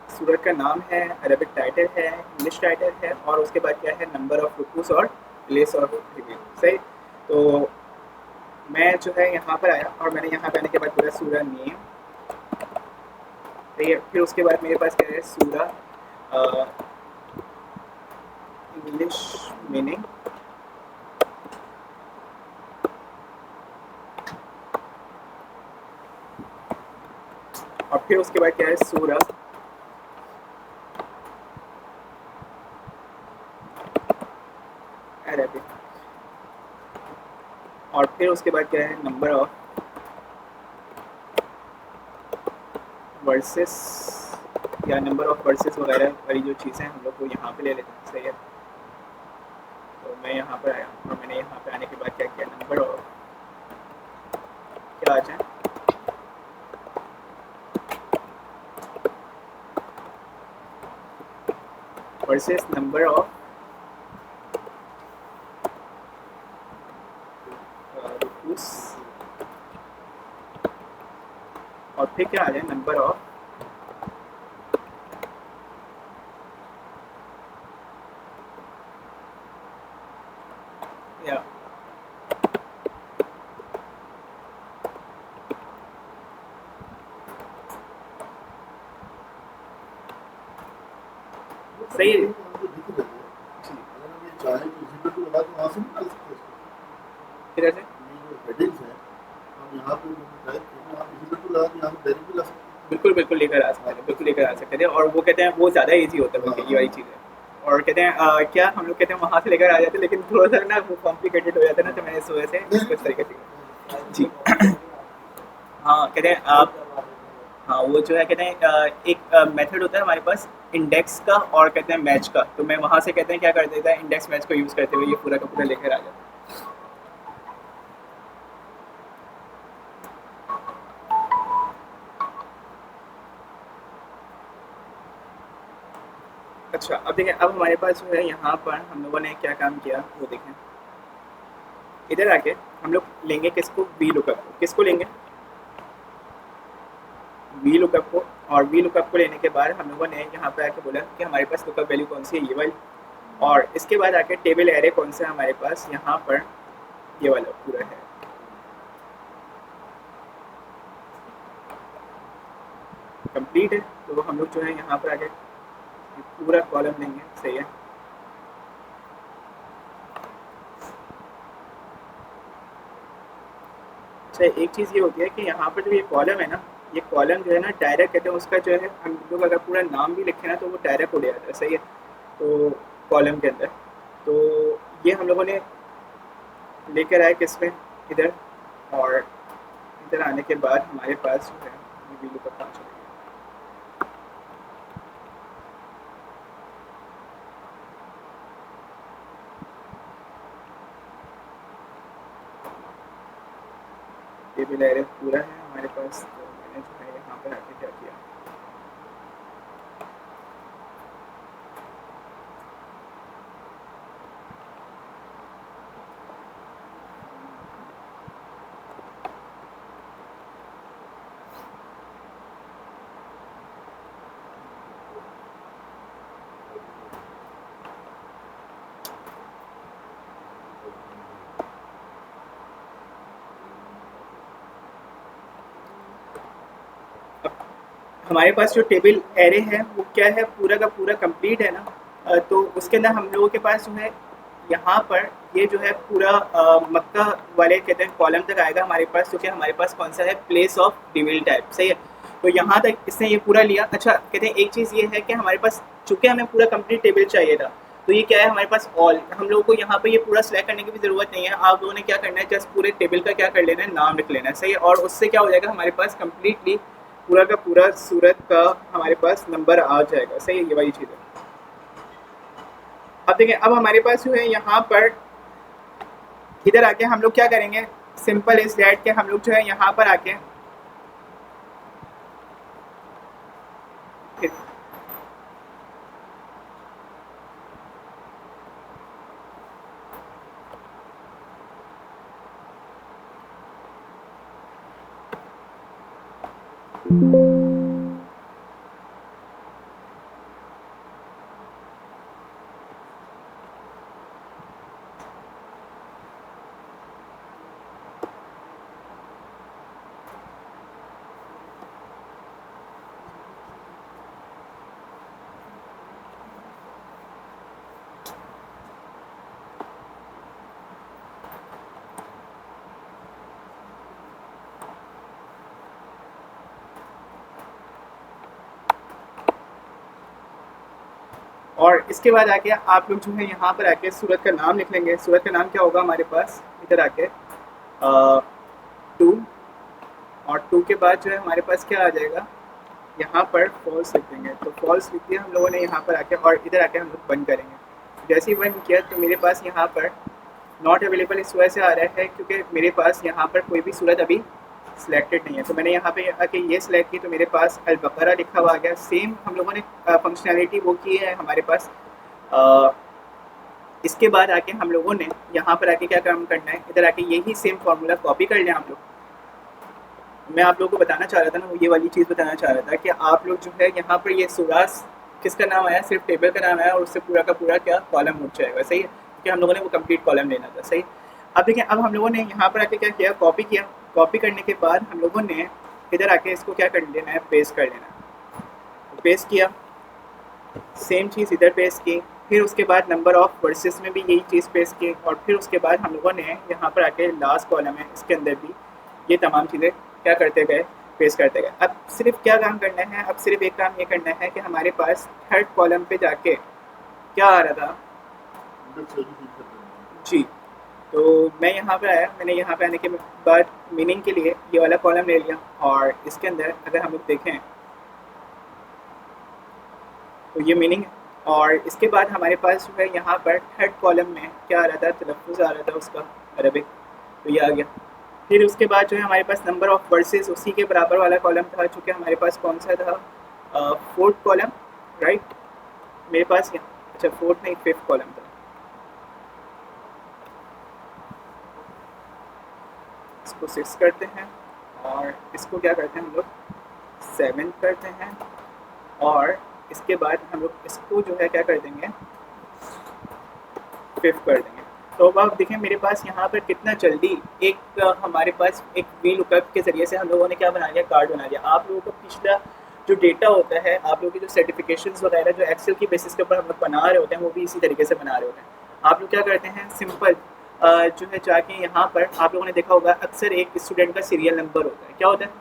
S1: सूरत का नाम है, अरबिक टाइटल है, इंग्लिश टाइटल है, और उसके बाद क्या है, नंबर ऑफ रुकूस और प्लेस ऑफ रिव्यू, सही। तो मैं जो है यहाँ पर आया और मैंने यहाँ पे आने के बाद पूरा सूरा नेम, ठीक है। फिर उसके बाद मेरे पास क्या है, सूरा इंग्लिश मीनिंग, और फिर उसके बाद क्या है, सूरा अरबिक, और फिर उसके बाद क्या है, नंबर ऑफ वर्सेस या नंबर ऑफ वर्सेस वगैरह वाली जो चीज़ें हम लोग को यहाँ पे ले लेते हैं, सही है। तो मैं यहाँ पर आया और मैंने यहाँ पे आने के बाद क्या किया, नंबर ऑफ क्या आ जाए, वर्सेस नंबर ऑफ रुकूस, और फिर क्या आ जाए, नंबर ऑफ या सही है। किधर से बिल्कुल बिल्कुल लेकर आ सकते हैं, बिल्कुल लेकर आ सकते हैं। और वो कहते हैं वो ज़्यादा इजी होता है बल्कि ये वाली चीज़ है। और कहते हैं क्या हम लोग कहते हैं वहाँ से लेकर आ जाते हैं, लेकिन थोड़ा सा ना वो कॉम्प्लिकेटेड हो जाता है ना, तो मैंने इस वजह से इसको इस तरीके से जी हाँ कहते हैं आप, हाँ, वो जो है कहते हैं एक मेथड होता है हमारे पास इंडेक्स का और कहते हैं मैच का, तो मैं वहाँ से कहते हैं क्या कर देता है इंडेक्स मैच को यूज़ करते हुए ये पूरा का पूरा लेकर आ जाता है। अच्छा, अब देखें, अब हमारे पास जो है यहाँ पर हम लोगों ने क्या काम किया वो देखें। इधर आके हम लोग लेंगे किसको, वी लुकअप को। किसको लेंगे, वी लुकअप को। और वी लुकअप को लेने के बाद हम लोगों ने यहाँ पे आके बोला कि हमारे पास लुकअप वैल्यू कौन सी है, ये वाली। और इसके बाद आके टेबल एरे कौन सा है हमारे पास, यहाँ पर ये वाला पूरा है। कंप्लीट है, तो हम लोग जो है यहाँ पर आके पूरा कॉलम लेंगे, सही है। अच्छा, एक चीज़ ये होती है कि यहाँ पर जो ये कॉलम है ना, ये कॉलम जो है ना डायरेक्ट कहते हैं उसका जो है, हम लोग अगर पूरा नाम भी लिखें ना तो वो डायरेक्ट हो जाता है, सही है। तो कॉलम के अंदर तो ये हम लोगों ने लेकर आए किस में, इधर। और इधर आने के बाद हमारे पास जो है ये वी लुकअप काम चलेगा। टेबल एरे पूरा है हमारे पास, तो मैंने जो है यहाँ पर आके क्या किया, हमारे पास जो टेबल एरे है वो क्या है, पूरा का पूरा कंप्लीट है ना। तो उसके अंदर हम लोगों के पास जो है यहाँ पर ये जो है पूरा मक्का वाले कहते हैं कॉलम तक आएगा हमारे पास, क्योंकि हमारे पास कौन सा है, प्लेस ऑफ डिविल टाइप, सही है। तो यहाँ तक इसने ये पूरा लिया। अच्छा, कहते हैं एक चीज़ ये है कि हमारे पास चूँकि हमें पूरा कंप्लीट टेबल चाहिए था, तो ये क्या है हमारे पास ऑल, हम लोगों को यहाँ पर ये पूरा सिलेक्ट करने की भी ज़रूरत नहीं है। आप लोगों ने क्या करना है, जस्ट पूरे टेबल का क्या कर लेना है, नाम लिख लेना है, सही है। और उससे क्या हो जाएगा, हमारे पास कम्प्लीटली पूरा का पूरा सूरत का हमारे पास नंबर आ जाएगा, सही है। ये वाली चीज़ है। अब देखें, अब हमारे पास जो है यहाँ पर इधर आके हम लोग क्या करेंगे, सिंपल इज डैट के हम लोग जो है यहाँ पर आके और इसके बाद आके आप लोग जो है यहाँ पर आके सूरत का नाम लिख लेंगे। सूरत का नाम क्या होगा हमारे पास, इधर आके 2, और 2 के बाद जो है हमारे पास क्या आ जाएगा, यहाँ पर फॉल्स लिख देंगे। तो फॉल्स लिख दिया हम लोगों ने यहाँ पर आके, और इधर आके हम लोग बंद करेंगे। जैसे ही बंद किया तो मेरे पास यहाँ पर नॉट अवेलेबल इस वजह से आ रहा है क्योंकि मेरे पास यहाँ पर कोई भी सूरत अभी सिलेक्टेड नहीं है। तो मैंने यहाँ पे आके ये सिलेक्ट की तो मेरे पास अल बकरा लिखा हुआ आ गया। सेम हम लोगों ने फंक्शनैलिटी वो की है हमारे पास। इसके बाद आके हम लोगों ने यहाँ पर आके क्या काम करना है, इधर आके यही सेम फार्मूला कॉपी कर लें आप लोग। मैं आप लोगों को बताना चाह रहा था ना, ये वाली चीज़ बताना चाह रहा था कि आप लोग जो है यहाँ पर ये सुरास किसका नाम आया, सिर्फ टेबल का नाम आया और उससे पूरा का पूरा क्या कॉलम उठ जाएगा, सही है। क्योंकि हम लोगों ने वो कंप्लीट कॉलम लेना था, सही। अब देखिए, अब हम लोगों ने यहाँ पर आके क्या किया, कॉपी किया। कॉपी करने के बाद हम लोगों ने इधर आके इसको क्या कर लेना है, पेस्ट कर लेना है। तो पेस्ट किया, सेम चीज़ इधर पेस्ट की, फिर उसके बाद नंबर ऑफ वर्सेस में भी यही चीज़ पेस्ट की, और फिर उसके बाद हम लोगों ने यहाँ पर आके लास्ट कॉलम है इसके अंदर भी ये तमाम चीज़ें क्या करते गए, पेस्ट करते गए। अब सिर्फ क्या काम करना है, अब सिर्फ एक काम ये करना है कि हमारे पास थर्ड कॉलम पे जाके क्या आ रहा था जी, तो मैं यहाँ पे आया, मैंने यहाँ पे आने के बाद मीनिंग के लिए ये वाला कॉलम ले लिया, और इसके अंदर अगर हम लोग देखें तो ये मीनिंग है। और इसके बाद हमारे पास जो है यहाँ पर थर्ड कॉलम में क्या आ रहा था, तलफ़ुज़ आ रहा था उसका अरबिक, तो ये आ गया। फिर उसके बाद जो है हमारे पास नंबर ऑफ़ वर्सेस, उसी के बराबर वाला कॉलम था, चूँकि हमारे पास कौन सा था, फोर्थ कॉलम, राइट मेरे पास यहाँ, अच्छा फोर्थ नहीं फिफ्थ कॉलम था। इसको 6 करते हैं और इसको क्या करते हैं हम लोग 7 करते हैं, और इसके बाद हम लोग इसको जो है क्या कर देंगे 5 कर देंगे। तो अब आप देखें मेरे पास यहाँ पर कितना जल्दी एक हमारे पास एक वी लुकअप के ज़रिए से हम लोगों ने क्या बना लिया, कार्ड बना लिया। आप लोगों को पिछला जो डेटा होता है, आप लोगों की जो सर्टिफिकेशंस वगैरह जो एक्सेल की बेसिस के ऊपर हम लोग बना रहे होते हैं, वो भी इसी तरीके से बना रहे होते हैं। आप लोग क्या करते हैं, सिंपल जो है जाके यहाँ पर आप लोगों ने देखा होगा अक्सर एक स्टूडेंट का सीरियल नंबर होता है, क्या होता है,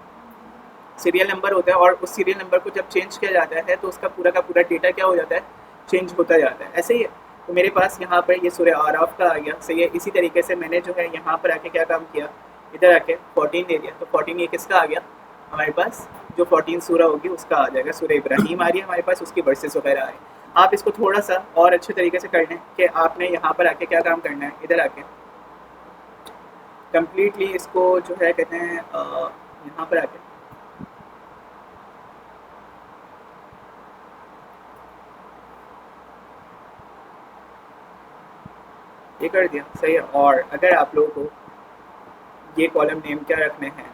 S1: सीरियल नंबर होता है, और उस सीरियल नंबर को जब चेंज किया जाता है तो उसका पूरा का पूरा डेटा क्या हो जाता है, चेंज होता जाता है। ऐसे ही है, तो मेरे पास यहाँ पर ये सूरह आराफ का आ गया, सही है। इसी तरीके से मैंने जो है यहाँ पर आके क्या काम किया, इधर आके 14 ले लिया, तो 14 ये किसका आ गया हमारे पास, जो 14 सूरह होगी उसका आ जाएगा। सूरह इब्राहीम आ रही है हमारे पास, उसकी वर्सेस वगैरह आए। आप इसको थोड़ा सा और अच्छे तरीके से कर लें कि आपने यहाँ पर आके क्या काम करना है, इधर आके कम्प्लीटली इसको जो है कहते हैं यहाँ पर आके ये कर दिया, सही है। और अगर आप लोगों को ये कॉलम नेम क्या रखने हैं,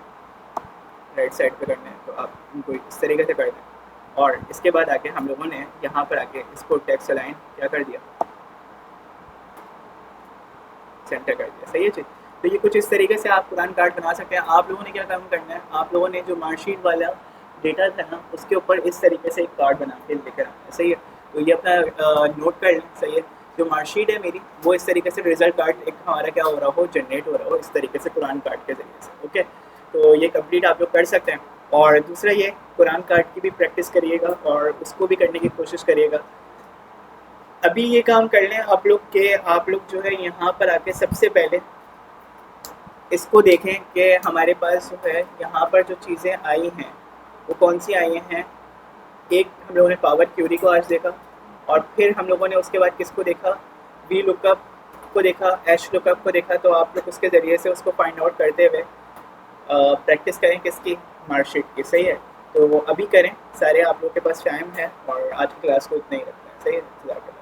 S1: राइट साइड पे करने हैं, तो आप इनको इस तरीके से कर दें। और इसके बाद आके हम लोगों ने यहाँ पर आके इसको टेक्स्ट लाइन क्या कर दिया, सेंटर कर दिया, सही है जी। तो ये कुछ इस तरीके से आप कुरान कार्ड बना सकते हैं। आप लोगों ने क्या काम करना है, आप लोगों ने जो मार्कशीट वाला डेटा था ना, उसके ऊपर इस तरीके से एक कार्ड बना के लेकर आना है, सही है। तो ये अपना नोट कर लें, सही है। जो मार्कशीट है मेरी, वो इस तरीके से रिजल्ट कार्ड एक हमारा क्या हो रहा हो, जनरेट हो रहा हो इस तरीके से कुरान कार्ड के ज़रिए से, ओके। तो ये कंप्लीट आप लोग कर सकते हैं। और दूसरा ये कुरान कार्ड की भी प्रैक्टिस करिएगा और उसको भी करने की कोशिश करिएगा। अभी ये काम कर लें आप लोग के, आप लोग जो है यहाँ पर आके सबसे पहले इसको देखें कि हमारे पास जो है यहाँ पर जो चीज़ें आई हैं वो कौन सी आई हैं। एक हम लोगों ने पावर क्यूरी को आज देखा, और फिर हम लोगों ने उसके बाद किसको देखा, वी लुकअप को देखा, एश लुकअप को देखा। तो आप लोग उसके ज़रिए से उसको फाइंड आउट करते हुए प्रैक्टिस करें किसकी, मार्कशीट की, सही है। तो वो अभी करें, सारे आप लोग के पास टाइम है, और आज की क्लास को इतना ही रखते हैं, सही है।